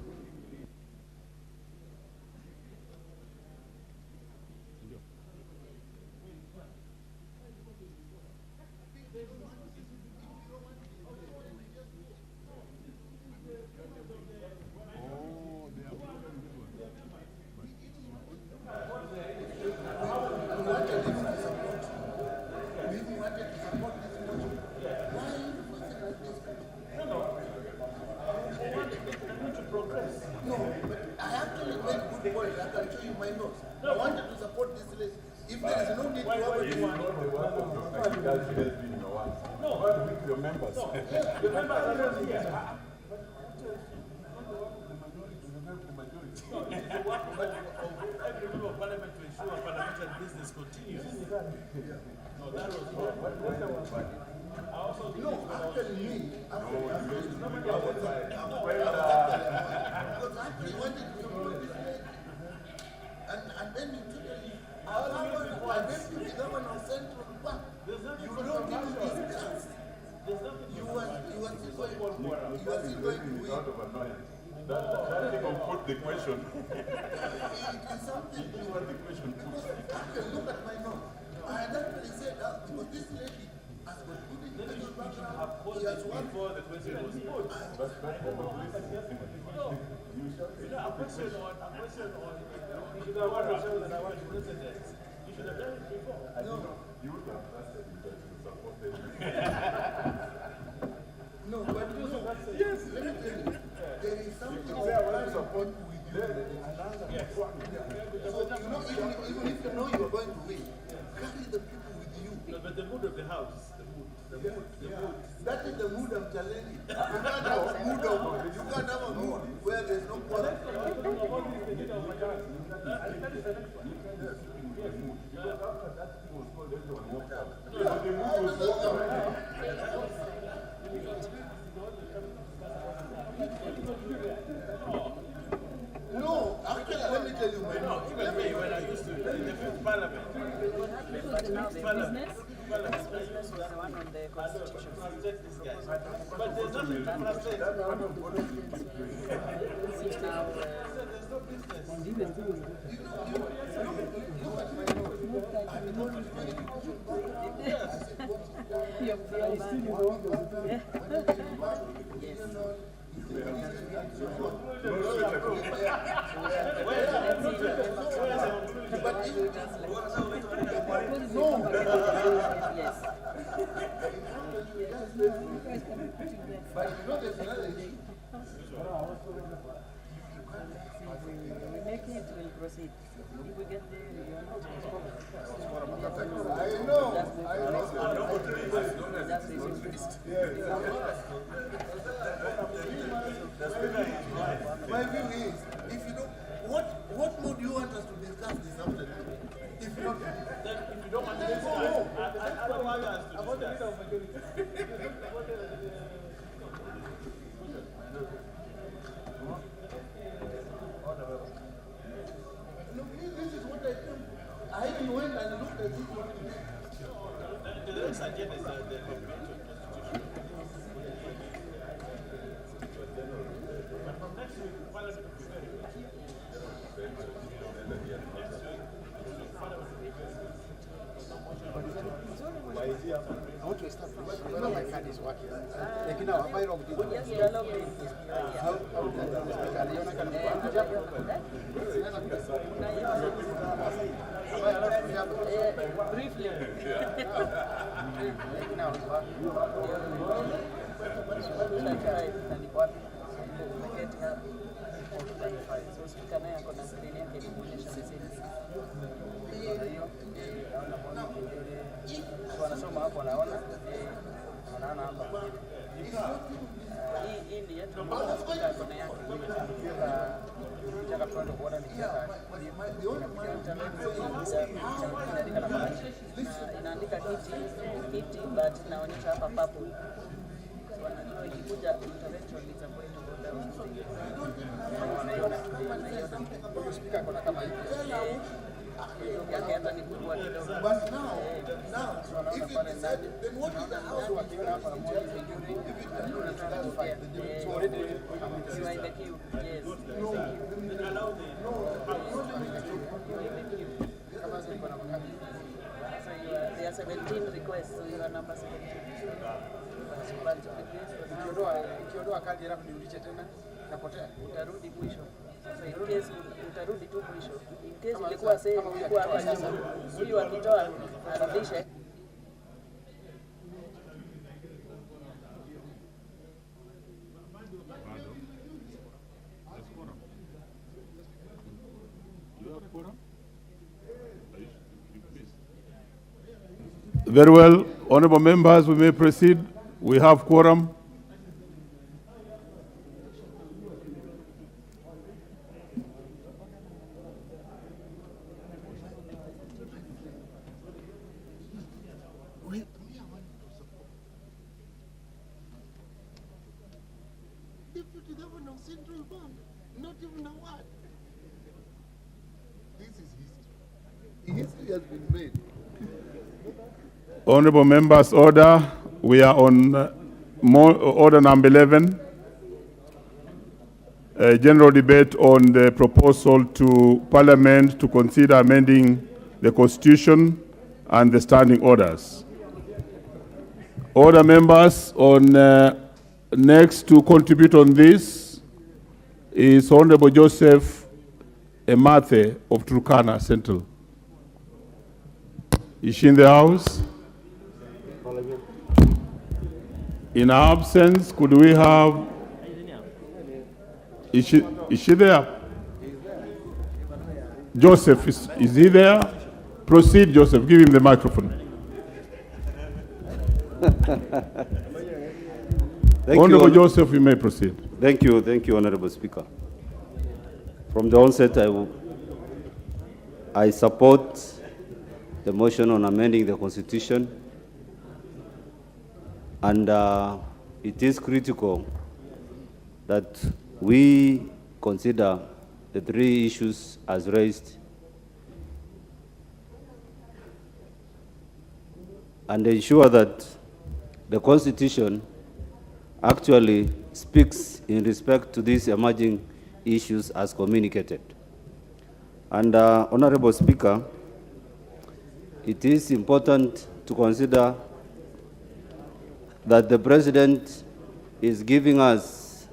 No, actually, let me tell you my note. My view is, if you don't, what more do you want us to discuss this afternoon? If you don't, if you don't want to go home. No, this is what I think. I even went and looked at this one. The next agenda is the I want to establish whether my card is working. Like now, have I logged in? Yes, you are logged in. Briefly. Now, wanasoma hapo wanaona wanaona hapa hii ndio yetu kona yake nataka tuende kuona ni inaandika kiti but inaonyesha hapa papo wanajua ikikuja intervention itakuwa wanaiona speaker kona kama hivi but now, if you decide, then what is the house working on? If it can do it, that's fine. So already, you are in the queue. Yes. So there are 17 requests, so you are number 17. Ukiondoa kadi alafu niulize tena, napotea. Utarudi mwisho. So in case utarudi tu mwisho. In case ilikuwa save ilikuwa hapa nyuma. Huyu akitoa arudishe. Very well, honorable members, we may proceed. We have quorum. Deputy Governor of Central Bank, not even a word. This is history. History has been made. Honorable members, order. We are on order number 11. General debate on the proposal to Parliament to consider amending the Constitution and the standing orders. Order members, on next to contribute on this is Honorable Joseph Emathe of Turkana Central. Is she in the house? In her absence, could we have, is she there? Joseph, is he there? Proceed, Joseph, give him the microphone. Honorable Joseph, you may proceed. Thank you, Honorable Speaker. From the onset, I support the motion on amending the Constitution, and it is critical that we consider the three issues as raised and ensure that the Constitution actually speaks in respect to these emerging issues as communicated. And Honorable Speaker, it is important to consider that the President is giving us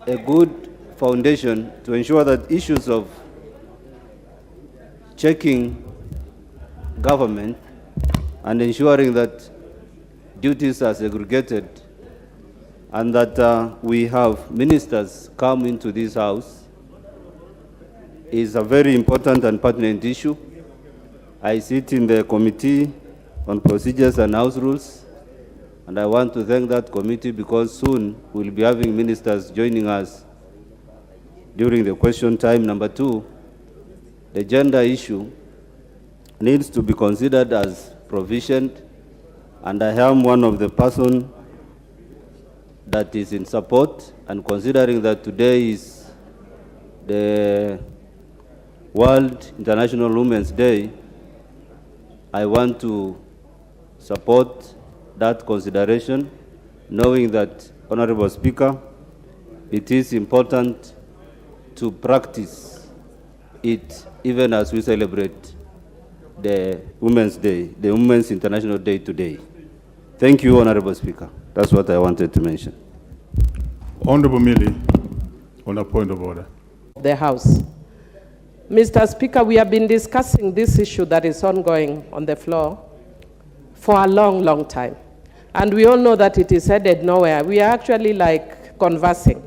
a good foundation to ensure that issues of checking government and ensuring that duties are segregated and that we have ministers come into this house is a very important and pertinent issue. I sit in the Committee on Procedures and House Rules, and I want to thank that committee because soon we'll be having ministers joining us during the question time. Number two, the gender issue needs to be considered as provisioned, and I am one of the persons that is in support, and considering that today is the World International Women's Day, I want to support that consideration, knowing that, Honorable Speaker, it is important to practice it even as we celebrate the Women's Day, the Women's International Day today. Thank you, Honorable Speaker. That's what I wanted to mention. Honorable Millie, on a point of order. The House. Mr. Speaker, we have been discussing this issue that is ongoing on the floor for a long, long time. And we all know that it is headed nowhere. We are actually like conversing.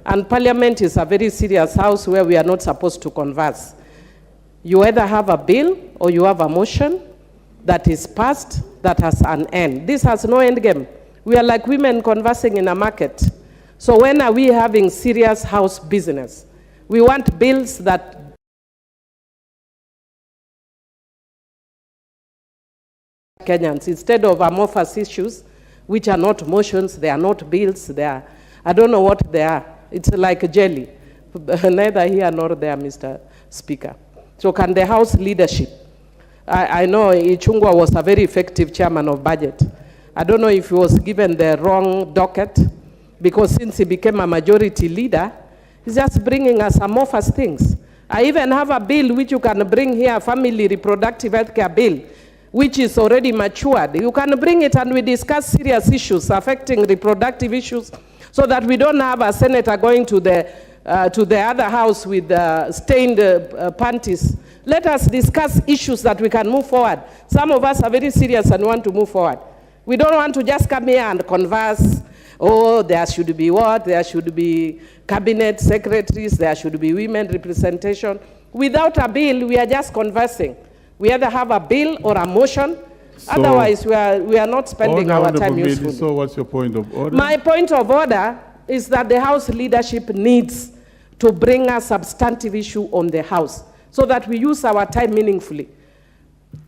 And Parliament is a very serious house where we are not supposed to converse. You either have a bill or you have a motion that is passed that has an end. This has no end game. We are like women conversing in a market. So when are we having serious house business? We want bills that Kenyans, instead of amorphous issues, which are not motions, they are not bills, they are, I don't know what they are. It's like a jelly. Neither here nor there, Mr. Speaker. So can the House leadership, I know Ichungwa was a very effective chairman of budget. I don't know if he was given the wrong docket, because since he became a majority leader, he's just bringing us amorphous things. I even have a bill which you can bring here, family reproductive health care bill, which is already matured. You can bring it and we discuss serious issues affecting reproductive issues so that we don't have a senator going to the other house with stained panties. Let us discuss issues that we can move forward. Some of us are very serious and want to move forward. We don't want to just come here and converse. Oh, there should be what? There should be cabinet secretaries. There should be women representation. Without a bill, we are just conversing. We either have a bill or a motion. So, otherwise, we are not spending our time usefully. So what's your point of order? My point of order is that the House leadership needs to bring a substantive issue on the House so that we use our time meaningfully.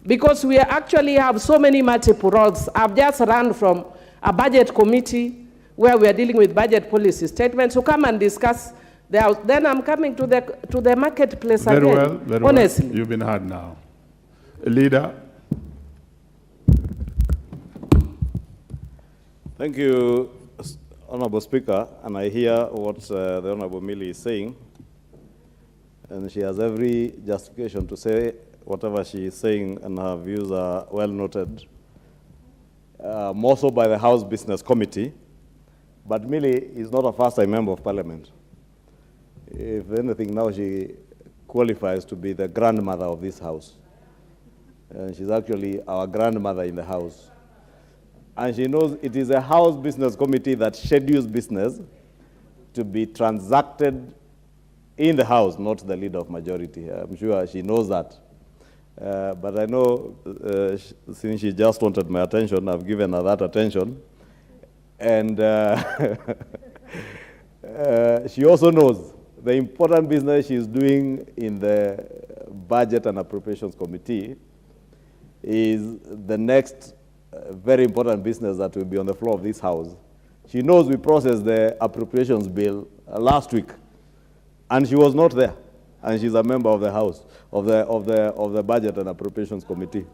Because we actually have so many multiple roles. I've just run from a budget committee where we are dealing with budget policy statements to come and discuss. Then I'm coming to the marketplace very again. Well, very honestly. Well. You've been heard now. Leader. Thank you, Honorable Speaker, and I hear what the Honorable Millie is saying, and she has every justification to say whatever she is saying, and her views are well noted, more so by the House Business Committee. But Millie is not a first-time member of Parliament. If anything, now she qualifies to be the grandmother of this House. And she's actually our grandmother in the House. And she knows it is a House Business Committee that schedules business to be transacted in the House, not the leader of majority. I'm sure she knows that. But I know since she just wanted my attention, I've given her that attention. And she also knows the important business she's doing in the Budget and Appropriations Committee is the next very important business that will be on the floor of this House. She knows we processed the appropriations bill last week, and she was not there, and she's a member of the House, of the Budget and Appropriations Committee.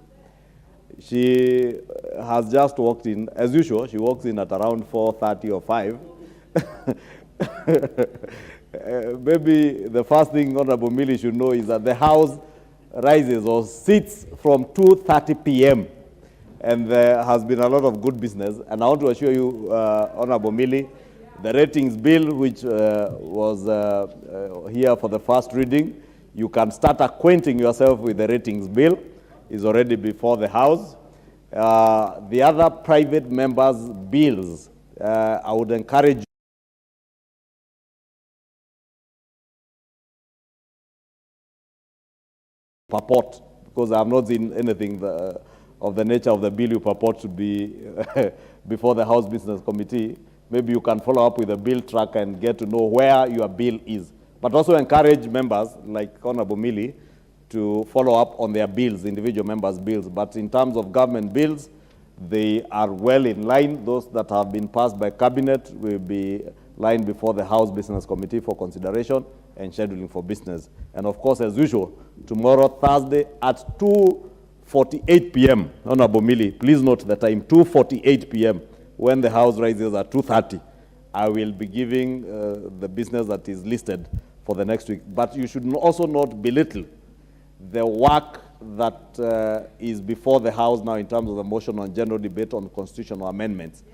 She has just walked in, as usual, she walks in at around 4:30 or 5. Maybe the first thing Honorable Millie should know is that the House rises or sits from 2:30 p.m. and there has been a lot of good business. And I want to assure you, Honorable Millie, the ratings bill, which was here for the first reading, you can start acquainting yourself with the ratings bill, is already before the House. The other private members' bills, I would encourage you purport, because I have not seen anything of the nature of the bill you purport to be before the House Business Committee. Maybe you can follow up with a bill track and get to know where your bill is. But also encourage members, like Honorable Millie, to follow up on their bills, individual members' bills. But in terms of government bills, they are well in line. Those that have been passed by Cabinet will be lined before the House Business Committee for consideration and scheduling for business. And of course, as usual, tomorrow, Thursday, at 2:48 p.m., Honorable Millie, please note the time, 2:48 p.m., when the House rises at 2:30, I will be giving the business that is listed for the next week. But you should also not belittle the work that is before the House now in terms of the motion on general debate on constitutional amendments.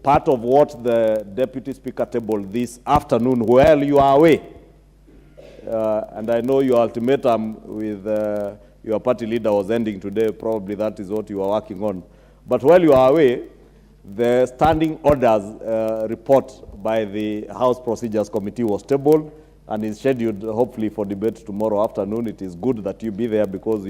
Part of what the Deputy Speaker tabled this afternoon while you are away, and I know your ultimatum with your party leader was ending today, probably that is what you are working on. But while you are away, the standing orders report by the House Procedures Committee was tabled and is scheduled hopefully for debate tomorrow afternoon. It is good that you be there because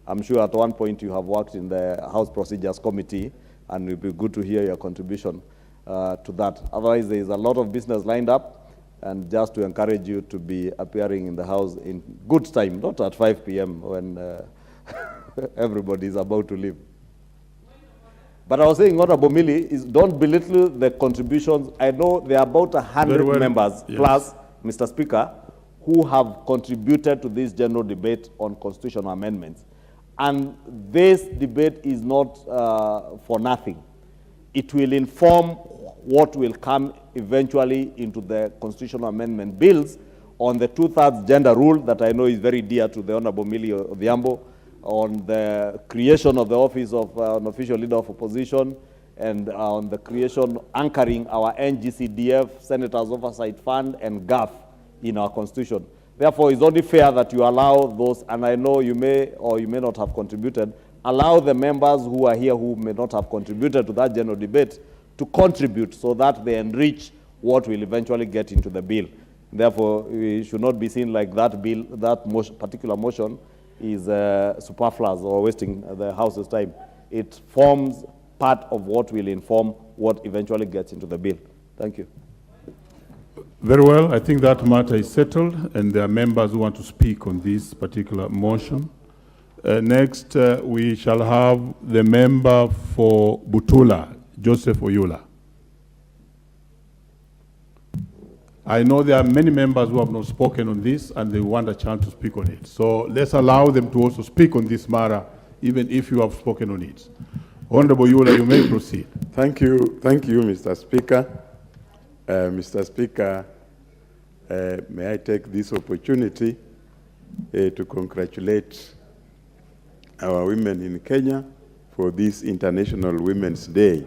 I'm sure at one point you have worked in the House Procedures Committee, and it will be good to hear your contribution to that. Otherwise, there is a lot of business lined up, and just to encourage you to be appearing in the House in good time, not at 5 p.m. when everybody is about to leave. But I was saying, Honorable Millie, is don't belittle the contributions. I know there are about 100 members, yes, plus, Mr. Speaker, who have contributed to this general debate on constitutional amendments. And this debate is not for nothing. It will inform what will come eventually into the constitutional amendment bills on the 2/3 gender rule that I know is very dear to the Honorable Millie Odhiambo, on the creation of the office of an official leader of opposition, and on the creation, anchoring our NGCDF, Senators Oversight Fund, and GAF in our constitution. Therefore, it's only fair that you allow those, and I know you may or you may not have contributed, allow the members who are here who may not have contributed to that general debate to contribute so that they enrich what will eventually get into the bill. Therefore, it should not be seen like that bill, that particular motion is superfluous or wasting the House's time. It forms part of what will inform what eventually gets into the bill. Thank you. Very well. I think that matter is settled, and there are members who want to speak on this particular motion. Next, we shall have the member for Butula, Joseph Oyula. I know there are many members who have not spoken on this, and they want a chance to speak on it. So let's allow them to also speak on this matter, even if you have spoken on it. Honorable Oyula, you may proceed. Thank you, Mr. Speaker. Mr. Speaker, may I take this opportunity to congratulate our women in Kenya for this International Women's Day,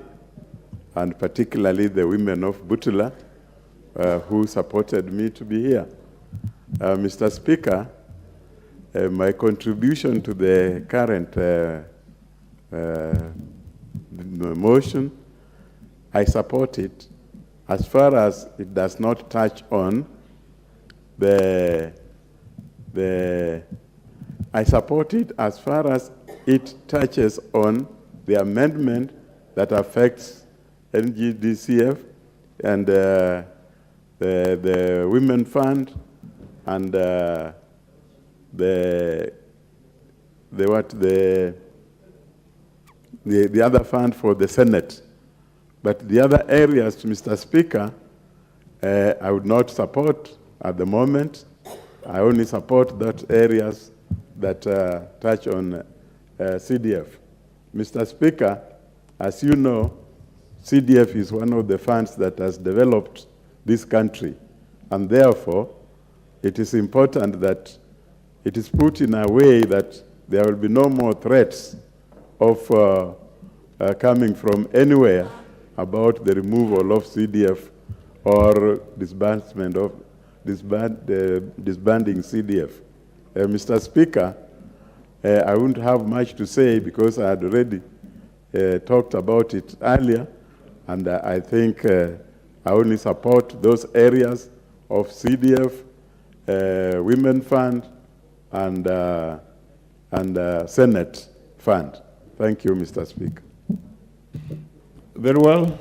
and particularly the women of Butula who supported me to be here. Mr. Speaker, my contribution to the current motion, I support it as far as it does not touch on I support it as far as it touches on the amendment that affects NGDCF and the Women Fund and the other fund for the Senate. But the other areas, Mr. Speaker, I would not support at the moment. I only support those areas that touch on CDF. Mr. Speaker, as you know, CDF is one of the funds that has developed this country, and therefore it is important that it is put in a way that there will be no more threats of coming from anywhere about the removal of CDF or disbanding CDF. Mr. Speaker, I wouldn't have much to say because I had already talked about it earlier, and I think I only support those areas of CDF, Women Fund, and Senate Fund. Thank you, Mr. Speaker. Very well.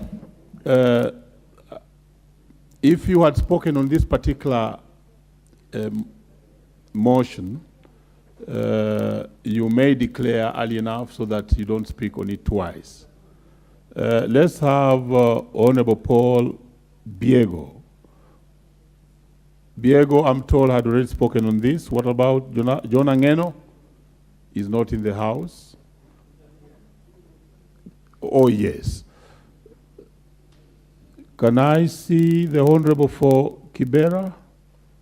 If you had spoken on this particular motion, you may declare early enough so that you don't speak on it twice. Let's have Honorable Paul Biego. Biego, I'm told, had already spoken on this. What about John Angeno? He's not in the house. Oh, yes. Can I see the Honorable for Kibera?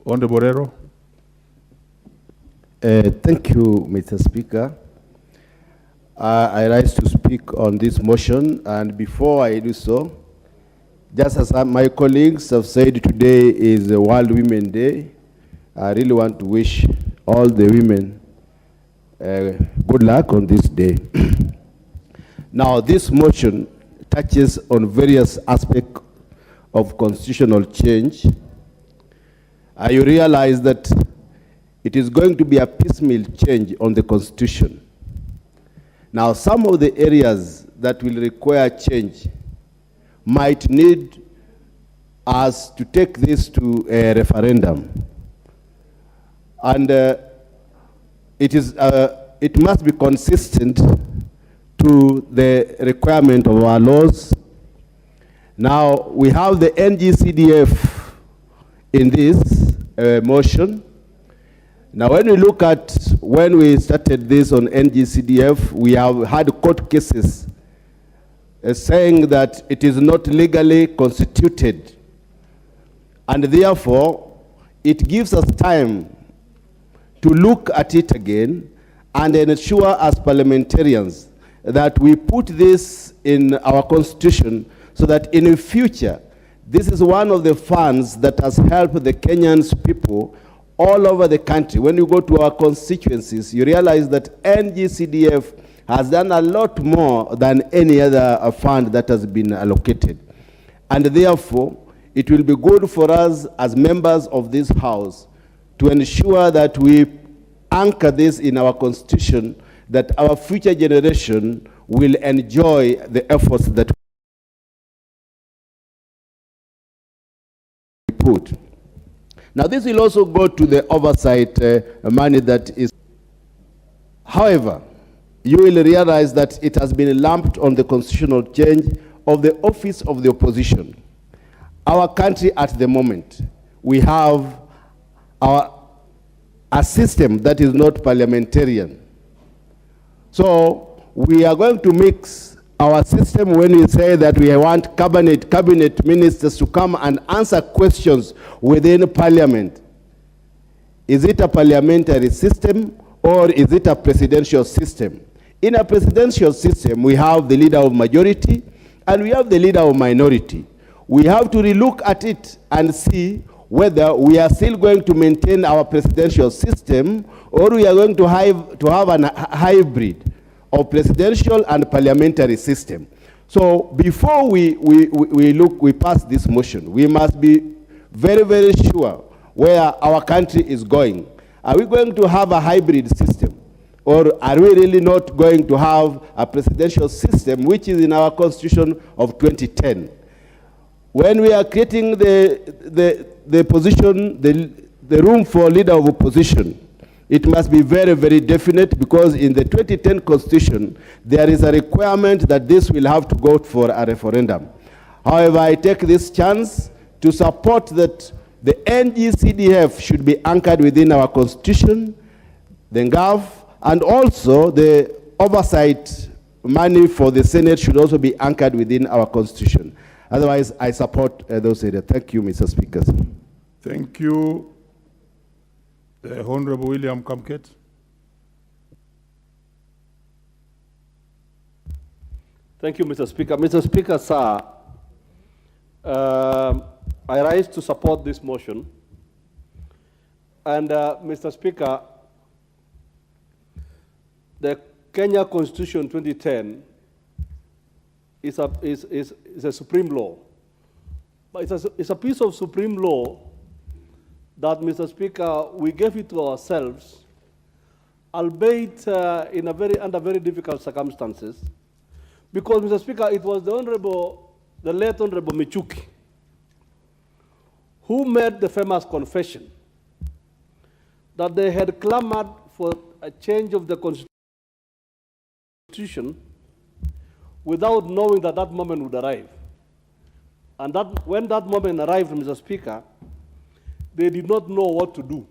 Honorable Borrero. Thank you, Mr. Speaker. I rise to speak on this motion, and before I do so, just as my colleagues have said, today is the World Women Day. I really want to wish all the women good luck on this day. Now, this motion touches on various aspects of constitutional change. You realize that it is going to be a piecemeal change on the Constitution. Now, some of the areas that will require change might need us to take this to a referendum. And it must be consistent to the requirement of our laws. Now, we have the NGCDF in this motion. Now, when we look at when we started this on NGCDF, we have had court cases saying that it is not legally constituted. And therefore, it gives us time to look at it again and ensure as parliamentarians that we put this in our constitution so that in the future, this is one of the funds that has helped the Kenyans people all over the country. When you go to our constituencies, you realize that NGCDF has done a lot more than any other fund that has been allocated. And therefore, it will be good for us as members of this House to ensure that we anchor this in our constitution, that our future generation will enjoy the efforts that we put. Now, this will also go to the oversight money that is. However, you will realize that it has been lumped on the constitutional change of the office of the opposition. Our country at the moment, we have a system that is not parliamentarian. So we are going to mix our system when we say that we want cabinet ministers to come and answer questions within parliament. Is it a parliamentary system or is it a presidential system? In a presidential system, we have the leader of majority and we have the leader of minority. We have to relook at it and see whether we are still going to maintain our presidential system or we are going to have a hybrid of presidential and parliamentary system. So before we pass this motion, we must be very, very sure where our country is going. Are we going to have a hybrid system? Or are we really not going to have a presidential system, which is in our constitution of 2010? When we are creating the position, the room for leader of opposition, it must be very, very definite, because in the 2010 constitution, there is a requirement that this will have to go for a referendum. However, I take this chance to support that the NGCDF should be anchored within our constitution, the NGAV, and also the oversight money for the Senate should also be anchored within our constitution. Otherwise, I support those areas. Thank you, Mr. Speaker. Thank you. The Honorable William Kamket. Thank you, Mr. Speaker. Mr. Speaker, sir, I rise to support this motion. And Mr. Speaker, the Kenya Constitution 2010 is a supreme law. But it's a piece of supreme law that, Mr. Speaker, we gave it to ourselves, albeit under very difficult circumstances, because, Mr. Speaker, it was the late Honorable Michuki who made the famous confession that they had clamored for a change of the Constitution without knowing that that moment would arrive. And that when that moment arrived, Mr. Speaker, they did not know what to do.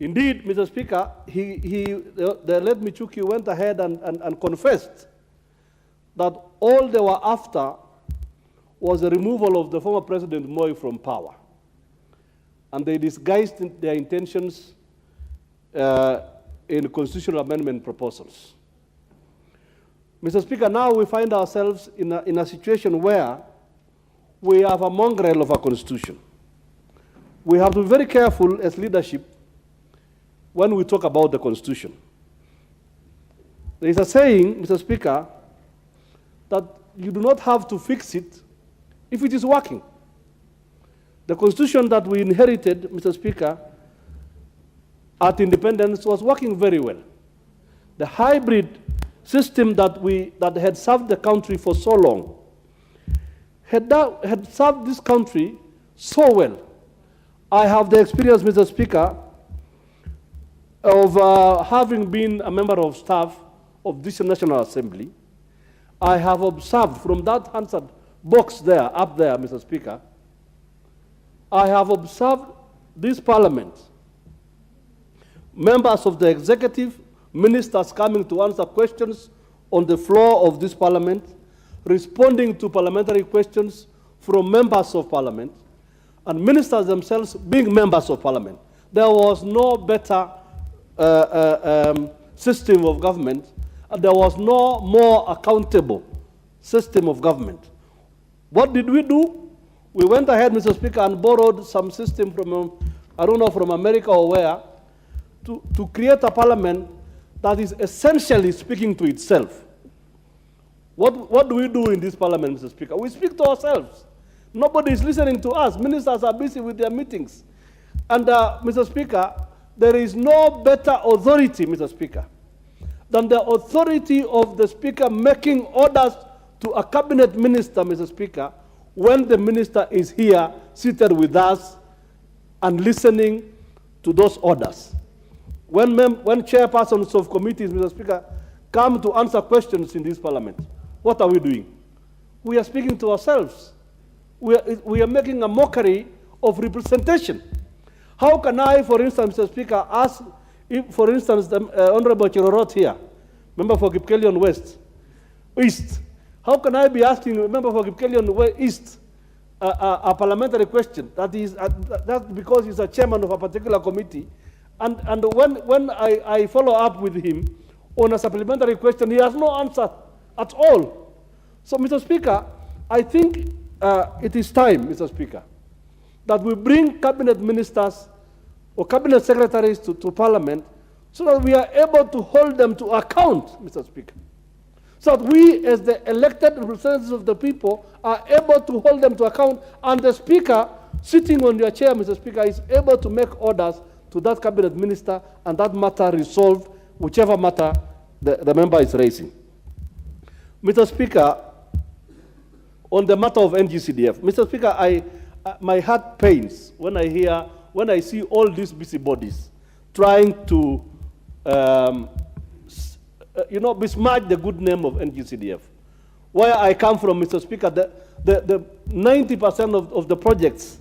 Indeed, Mr. Speaker, the late Michuki went ahead and confessed that all they were after was the removal of the former President Moi from power. And they disguised their intentions in constitutional amendment proposals. Mr. Speaker, now we find ourselves in a situation where we have a mongrel of a constitution. We have to be very careful as leadership when we talk about the constitution. There is a saying, Mr. Speaker, that you do not have to fix it if it is working. The constitution that we inherited, Mr. Speaker, at independence was working very well. The hybrid system that had served the country for so long had served this country so well. I have the experience, Mr. Speaker, of having been a member of staff of this National Assembly. I have observed from that answered box there, up there, Mr. Speaker, I have observed this Parliament, members of the executive, ministers coming to answer questions on the floor of this Parliament, responding to parliamentary questions from members of Parliament, and ministers themselves being members of Parliament. There was no better system of government, and there was no more accountable system of government. What did we do? We went ahead, Mr. Speaker, and borrowed some system from, I don't know, from America or where, to create a parliament that is essentially speaking to itself. What do we do in this parliament, Mr. Speaker? We speak to ourselves. Nobody is listening to us. Ministers are busy with their meetings. And, Mr. Speaker, there is no better authority, Mr. Speaker, than the authority of the Speaker making orders to a cabinet minister, Mr. Speaker, when the minister is here seated with us and listening to those orders. When chairpersons of committees, Mr. Speaker, come to answer questions in this parliament, what are we doing? We are speaking to ourselves. We are making a mockery of representation. How can I, for instance, Mr. Speaker, ask, if, for instance, the Honorable Chirorot here, member for Kipkelion East, how can I be asking a member for Kipkelion East a parliamentary question? That's because he's a chairman of a particular committee. And when I follow up with him on a supplementary question, he has no answer at all. So, Mr. Speaker, I think it is time, Mr. Speaker, that we bring cabinet ministers or cabinet secretaries to Parliament so that we are able to hold them to account, Mr. Speaker. So that we, as the elected representatives of the people, are able to hold them to account, and the Speaker, sitting on your chair, Mr. Speaker, is able to make orders to that cabinet minister, and that matter resolved, whichever matter the member is raising. Mr. Speaker, on the matter of NGCDF, Mr. Speaker, my heart pains when I see all these busybodies trying to besmirch the good name of NGCDF. Where I come from, Mr. Speaker, the 90% of the projects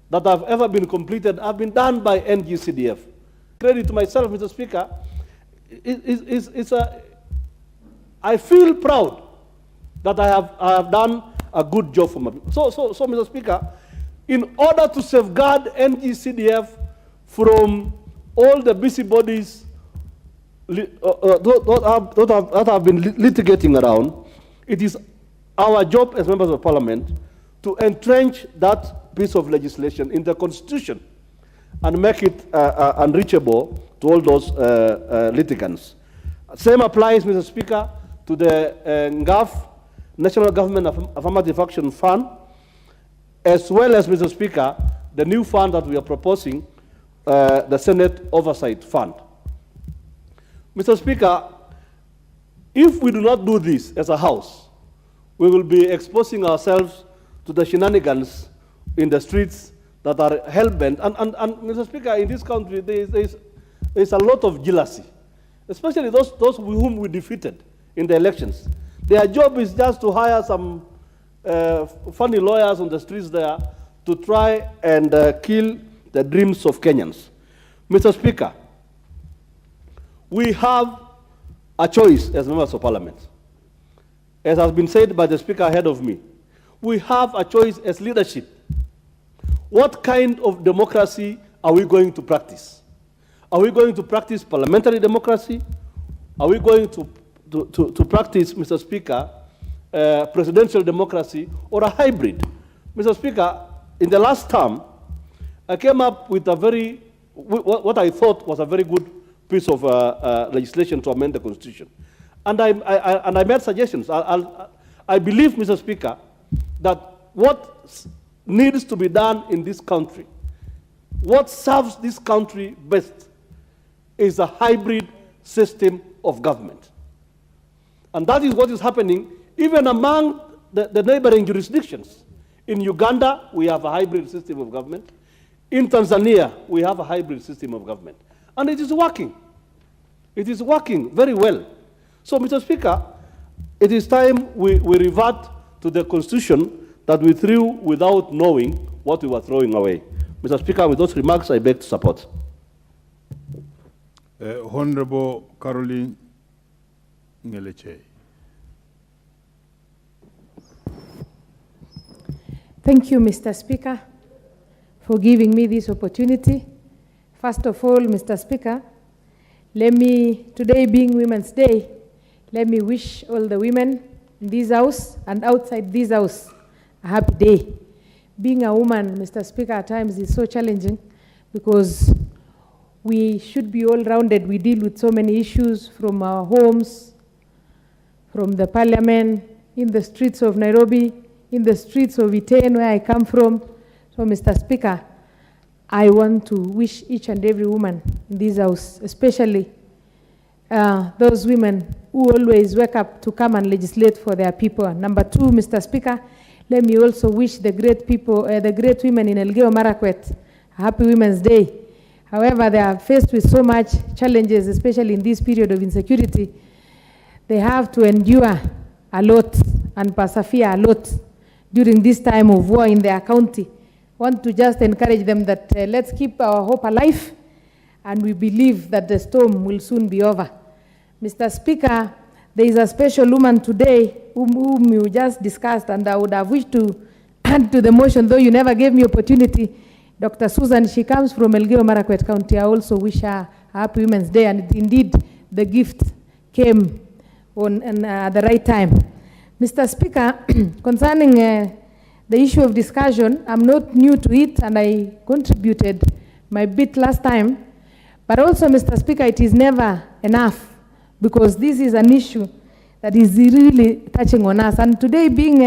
that have ever been completed have been done by NGCDF. Credit to myself, Mr. Speaker, I feel proud that I have done a good job for my people. So, Mr. Speaker, in order to safeguard NGCDF from all the busybodies that have been litigating around, it is our job as members of parliament to entrench that piece of legislation in the constitution and make it unreachable to all those litigants. Same applies, Mr. Speaker, to the NGAF, National Government Affirmative Action Fund, as well as, Mr. Speaker, the new fund that we are proposing, the Senate Oversight Fund. Mr. Speaker, if we do not do this as a House, we will be exposing ourselves to the shenanigans in the streets that are hell-bent. And Mr. Speaker, in this country, there is a lot of jealousy, especially those whom we defeated in the elections. Their job is just to hire some funny lawyers on the streets there to try and kill the dreams of Kenyans. Mr. Speaker, we have a choice as members of parliament. As has been said by the speaker ahead of me, we have a choice as leadership. What kind of democracy are we going to practice? Are we going to practice parliamentary democracy? Are we going to practice, Mr. Speaker, presidential democracy, or a hybrid? Mr. Speaker, in the last term, I came up with what I thought was a very good piece of legislation to amend the Constitution. And I made suggestions. I believe, Mr. Speaker, that what needs to be done in this country, what serves this country best, is a hybrid system of government. And that is what is happening even among the neighboring jurisdictions. In Uganda, we have a hybrid system of government. In Tanzania, we have a hybrid system of government. And it is working. It is working very well. So, Mr. Speaker, it is time we revert to the Constitution that we threw without knowing what we were throwing away. Mr. Speaker, with those remarks, I beg to support. Honorable Caroline Ngeleche. Thank you, Mr. Speaker, for giving me this opportunity. First of all, Mr. Speaker, today being Women's Day, let me wish all the women in this house and outside this house a happy day. Being a woman, Mr. Speaker, at times is so challenging because we should be all-rounded. We deal with so many issues from our homes, from the parliament, in the streets of Nairobi, in the streets of Iten, where I come from. So, Mr. Speaker, I want to wish each and every woman in this house, especially those women who always wake up to come and legislate for their people. Number two, Mr. Speaker, let me also wish the great people, the great women in Elgeyo Marakwet, a happy Women's Day. However, they are faced with so much challenges, especially in this period of insecurity. They have to endure a lot and persevere a lot during this time of war in their county. I want to just encourage them that let's keep our hope alive, and we believe that the storm will soon be over. Mr. Speaker, there is a special woman today whom you just discussed, and I would have wished to add to the motion, though you never gave me opportunity. Dr. Susan, she comes from Elgeyo Marakwet County. I also wish her a happy Women's Day, and indeed the gift came at the right time. Mr. Speaker, concerning the issue of discussion, I'm not new to it, and I contributed my bit last time. But also, Mr. Speaker, it is never enough, because this is an issue that is really touching on us. And today being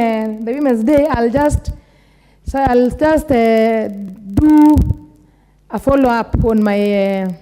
the Women's Day, I'll just do a follow-up on my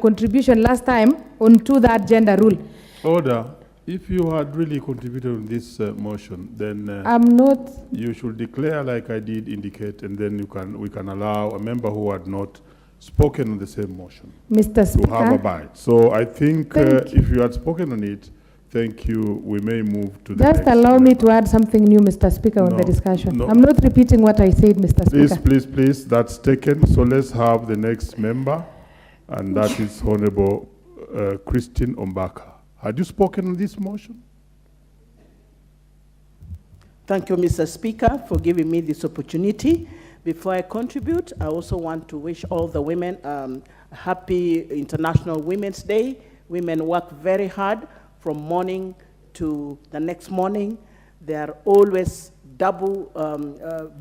contribution last time onto that gender rule. Order. If you had really contributed on this motion, then I'm not. You should declare, like I did indicate, and then we can allow a member who had not spoken on the same motion, Mr. Speaker, to have a bite. So I think if you had spoken on it, thank you. We may move to the just next allow me to add something new, Mr. Speaker, on the discussion. No. I'm not repeating what I said, Mr. Speaker. Please, that's taken. So let's have the next member, and that is Honorable Christine Ombaka. Had you spoken on this motion? Thank you, Mr. Speaker, for giving me this opportunity. Before I contribute, I also want to wish all the women happy International Women's Day. Women work very hard from morning to the next morning. They are always double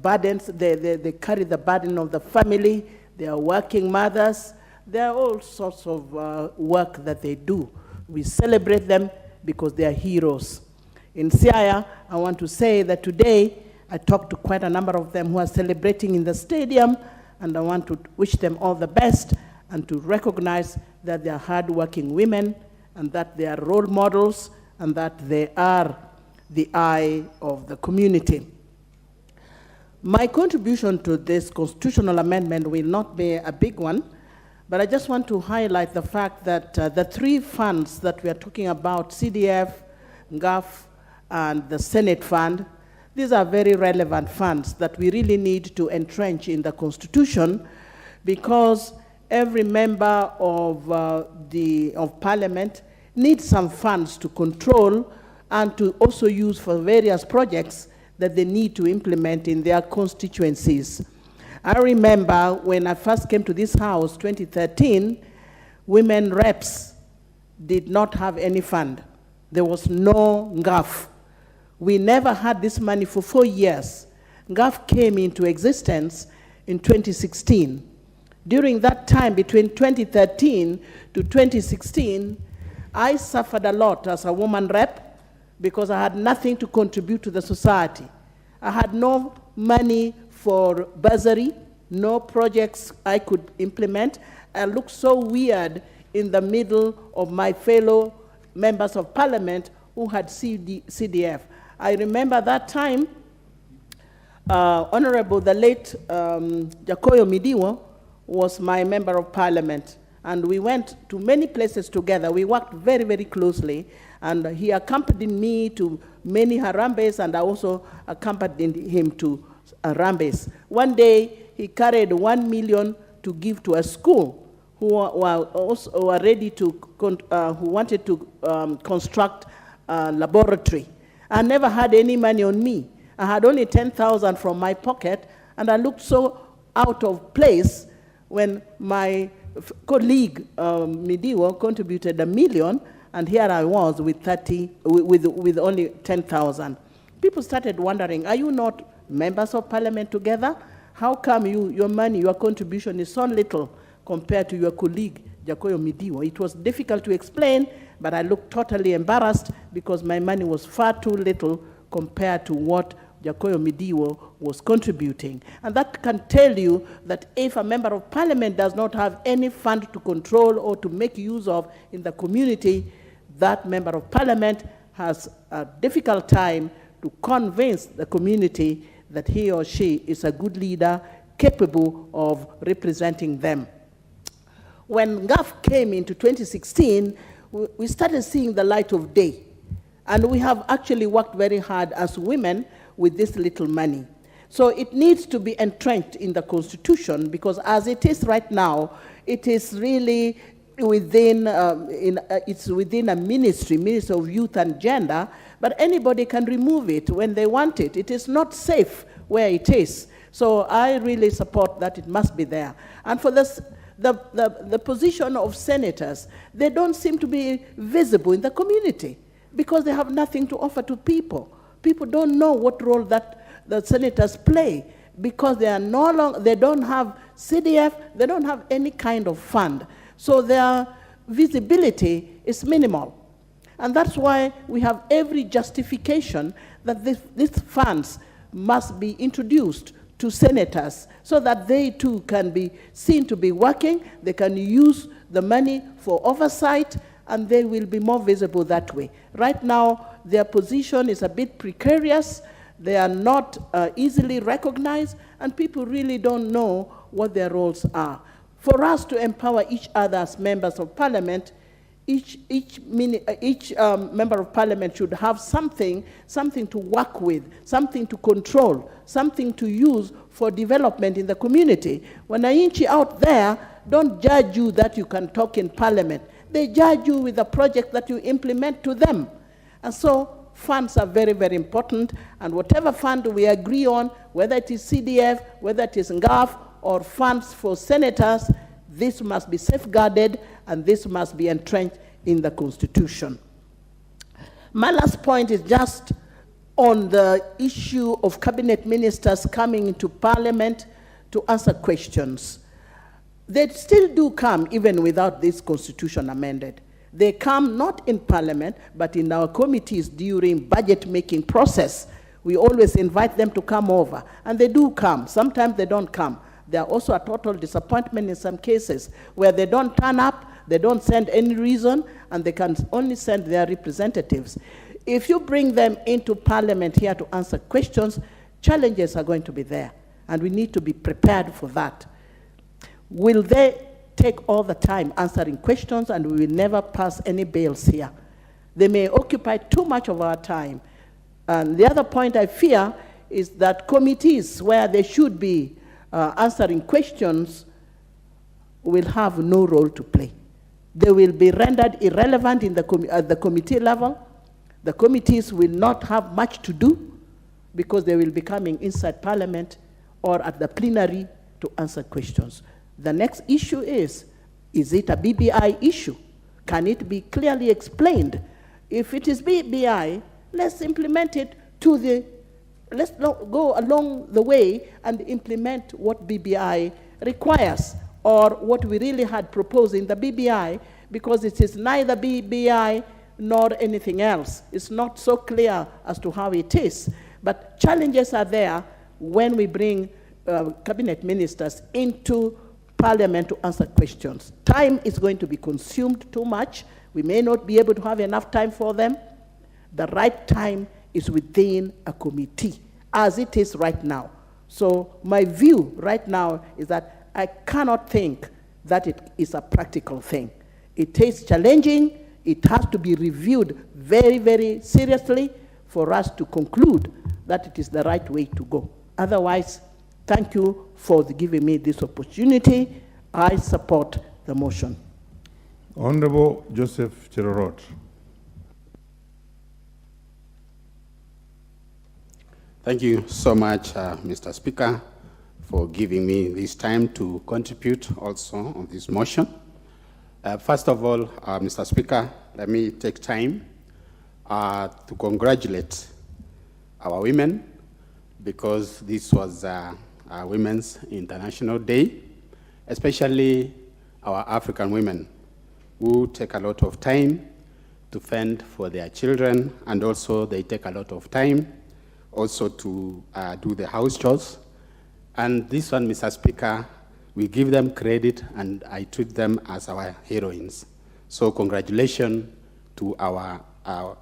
burdens. They carry the burden of the family. They are working mothers. There are all sorts of work that they do. We celebrate them because they are heroes. In Siaya, I want to say that today I talked to quite a number of them who are celebrating in the stadium, and I want to wish them all the best and to recognize that they are hardworking women and that they are role models and that they are the eye of the community. My contribution to this constitutional amendment will not be a big one, but I just want to highlight the fact that the three funds that we are talking about, CDF, GAF, and the Senate Fund, these are very relevant funds that we really need to entrench in the Constitution, because every member of Parliament needs some funds to control and to also use for various projects that they need to implement in their constituencies. I remember when I first came to this house, 2013, women reps did not have any fund. There was no GAF. We never had this money for 4 years. GAF came into existence in 2016. During that time, between 2013 to 2016, I suffered a lot as a woman rep because I had nothing to contribute to the society. I had no money for bursary, no projects I could implement. I looked so weird in the middle of my fellow members of Parliament who had CDF. I remember that time, Honorable the late Jacoyo Midiwo was my member of Parliament, and we went to many places together. We worked very, very closely, and he accompanied me to many Harambes, and I also accompanied him to Harambes. One day, he carried 1 million to give to a school who were ready to, who wanted to construct a laboratory. I never had any money on me. I had only 10,000 from my pocket, and I looked so out of place when my colleague Midiwo contributed 1 million, and here I was with with only 10,000. People started wondering, are you not members of Parliament together? How come your money, your contribution is so little compared to your colleague Jacoyo Midiwo? It was difficult to explain, but I looked totally embarrassed because my money was far too little compared to what Jacoyo Midiwo was contributing. And that can tell you that if a member of Parliament does not have any fund to control or to make use of in the community, that member of Parliament has a difficult time to convince the community that he or she is a good leader capable of representing them. When GAF came into 2016, we started seeing the light of day. And we have actually worked very hard as women with this little money. So it needs to be entrenched in the Constitution, because as it is right now, it is really within, it's within a Ministry of Youth and Gender, but anybody can remove it when they want it. It is not safe where it is. So I really support that it must be there. And for this, the position of senators, they don't seem to be visible in the community because they have nothing to offer to people. People don't know what role that the senators play because they are no longer, they don't have CDF, they don't have any kind of fund. So their visibility is minimal. And that's why we have every justification that these funds must be introduced to senators so that they too can be seen to be working, they can use the money for oversight, and they will be more visible that way. Right now, their position is a bit precarious, they are not easily recognized, and people really don't know what their roles are. For us to empower each other as members of Parliament, each member of Parliament should have something to work with, something to control, something to use for development in the community. Wananchi out there don't judge you that you can talk in Parliament. they judge you with the project that you implement to them. And so funds are very, very important, and whatever fund we agree on, whether it is CDF, whether it is NGAF, or funds for senators, this must be safeguarded, and this must be entrenched in the Constitution. My last point is just on the issue of cabinet ministers coming into Parliament to answer questions. They still do come even without this Constitution amended. They come not in Parliament, but in our committees during budget-making process. We always invite them to come over, and they do come. Sometimes they don't come. They are also a total disappointment in some cases, where they don't turn up, they don't send any reason, and they can only send their representatives. If you bring them into Parliament here to answer questions, challenges are going to be there, and we need to be prepared for that. Will they take all the time answering questions, and we will never pass any bills here? They may occupy too much of our time. And the other point I fear is that committees where they should be answering questions will have no role to play. They will be rendered irrelevant at the committee level. The committees will not have much to do because they will be coming inside Parliament or at the plenary to answer questions. The next issue is it a BBI issue? Can it be clearly explained? If it is BBI, let's implement it let's go along the way and implement what BBI requires, or what we really had proposed in the BBI, because it is neither BBI nor anything else. It's not so clear as to how it is. But challenges are there when we bring cabinet ministers into Parliament to answer questions. Time is going to be consumed too much. We may not be able to have enough time for them. The right time is within a committee, as it is right now. So my view right now is that I cannot think that it is a practical thing. It is challenging. It has to be reviewed very, very seriously for us to conclude that it is the right way to go. Otherwise, thank you for giving me this opportunity. I support the motion. Honorable Joseph Cherorot. Thank you so much, Mr. Speaker, for giving me this time to contribute also on this motion. First of all, Mr. Speaker, let me take time to congratulate our women, because this was Women's International Day, especially our African women who take a lot of time to fend for their children, and also they take a lot of time also to do the house chores. And this one, Mr. Speaker, we give them credit, and I treat them as our heroines. So congratulations to our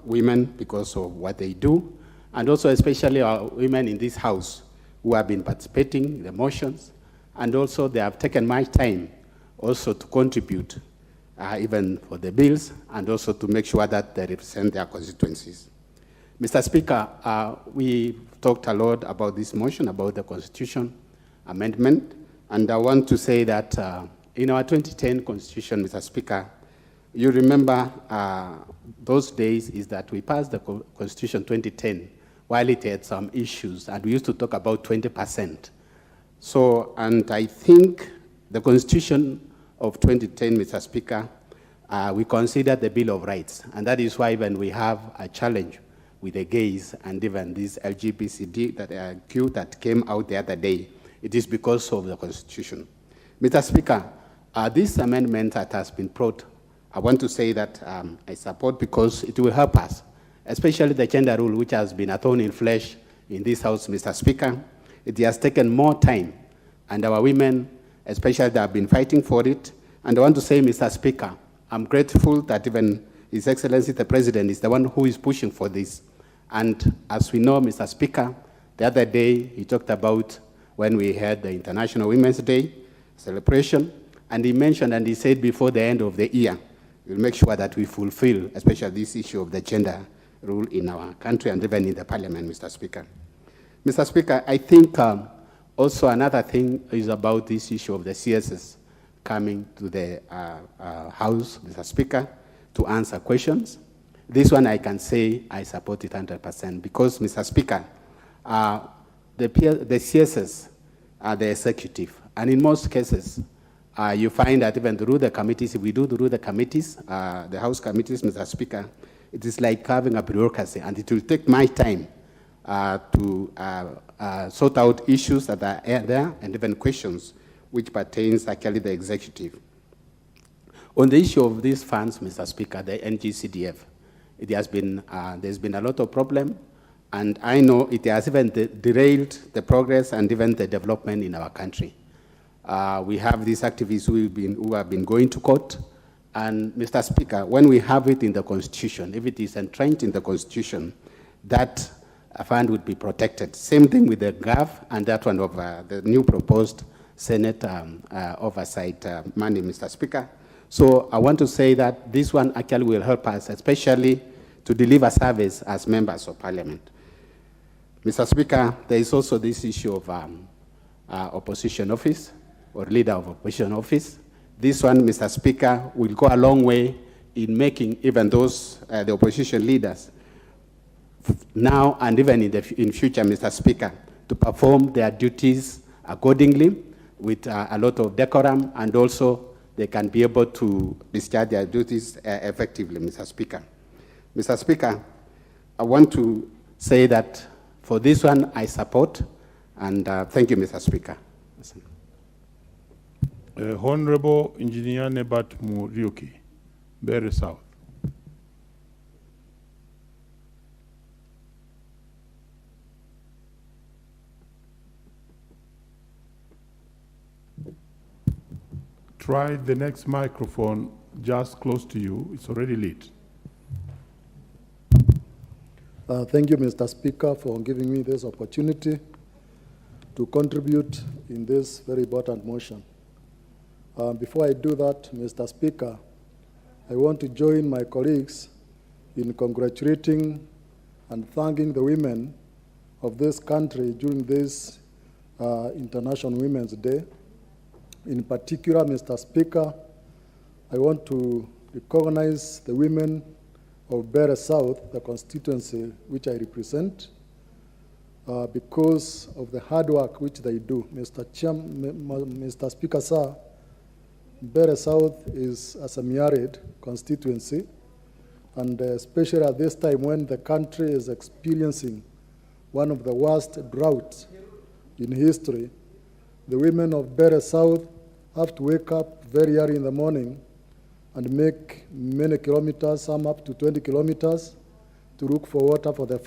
women because of what they do, and also especially our women in this house who have been participating in the motions, and also they have taken my time also to contribute even for the bills, and also to make sure that they represent their constituencies. Mr. Speaker, we talked a lot about this motion, about the Constitution amendment, and I want to say that in our 2010 Constitution, Mr. Speaker, you remember those days is that we passed the Constitution 2010 while it had some issues, and we used to talk about 20%. So, and I think the Constitution of 2010, Mr. Speaker, we consider the Bill of Rights, and that is why when we have a challenge with the gays and even this LGBTQ that came out the other day, it is because of the Constitution. Mr. Speaker, this amendment that has been brought, I want to say that I support, because it will help us, especially the gender rule, which has been a thorn in flesh in this House, Mr. Speaker. It has taken more time, and our women, especially, they have been fighting for it. And I want to say, Mr. Speaker, I'm grateful that even His Excellency the President is the one who is pushing for this. And as we know, Mr. Speaker, the other day he talked about when we had the International Women's Day celebration, and he mentioned and he said before the end of the year, we'll make sure that we fulfill, especially this issue of the gender rule in our country and even in the Parliament, Mr. Speaker. Mr. Speaker, I think also another thing is about this issue of the CSS coming to the House, Mr. Speaker, to answer questions. This one I can say I support it 100% because, Mr. Speaker, the CSS are the executive, and in most cases, you find that even through the committees, if we do through the committees, the House committees, Mr. Speaker, it is like having a bureaucracy, and it will take my time to sort out issues that are there and even questions which pertains actually the executive. On the issue of these funds, Mr. Speaker, the NGCDF, it has been, there's been a lot of problem, and I know it has even derailed the progress and even the development in our country. We have these activists who have been going to court, and Mr. Speaker, when we have it in the Constitution, if it is entrenched in the Constitution, that fund would be protected. Same thing with the GAF and that one of the new proposed Senate oversight money, Mr. Speaker. So I want to say that this one actually will help us, especially to deliver service as members of Parliament. Mr. Speaker, there is also this issue of opposition office or leader of opposition office. This one, Mr. Speaker, will go a long way in making even those, the opposition leaders, now and even in future, Mr. Speaker, to perform their duties accordingly with a lot of decorum, and also they can be able to discharge their duties effectively, Mr. Speaker. Mr. Speaker, I want to say that for this one I support, and thank you, Mr. Speaker. Honorable Engineer Nebat Muriuki, Berry South. Try the next microphone just close to you. It's already lit. Thank you, Mr. Speaker, for giving me this opportunity to contribute in this very important motion. Before I do that, Mr. Speaker, I want to join my colleagues in congratulating and thanking the women of this country during this International Women's Day. In particular, Mr. Speaker, I want to recognize the women of Bere South, the constituency which I represent, because of the hard work which they do. Mr. Speaker, sir, Bere South is a semi-arid constituency, and especially at this time when the country is experiencing one of the worst droughts in history, the women of Bere South have to wake up very early in the morning and make many kilometers, some up to 20 kilometers, to look for water for their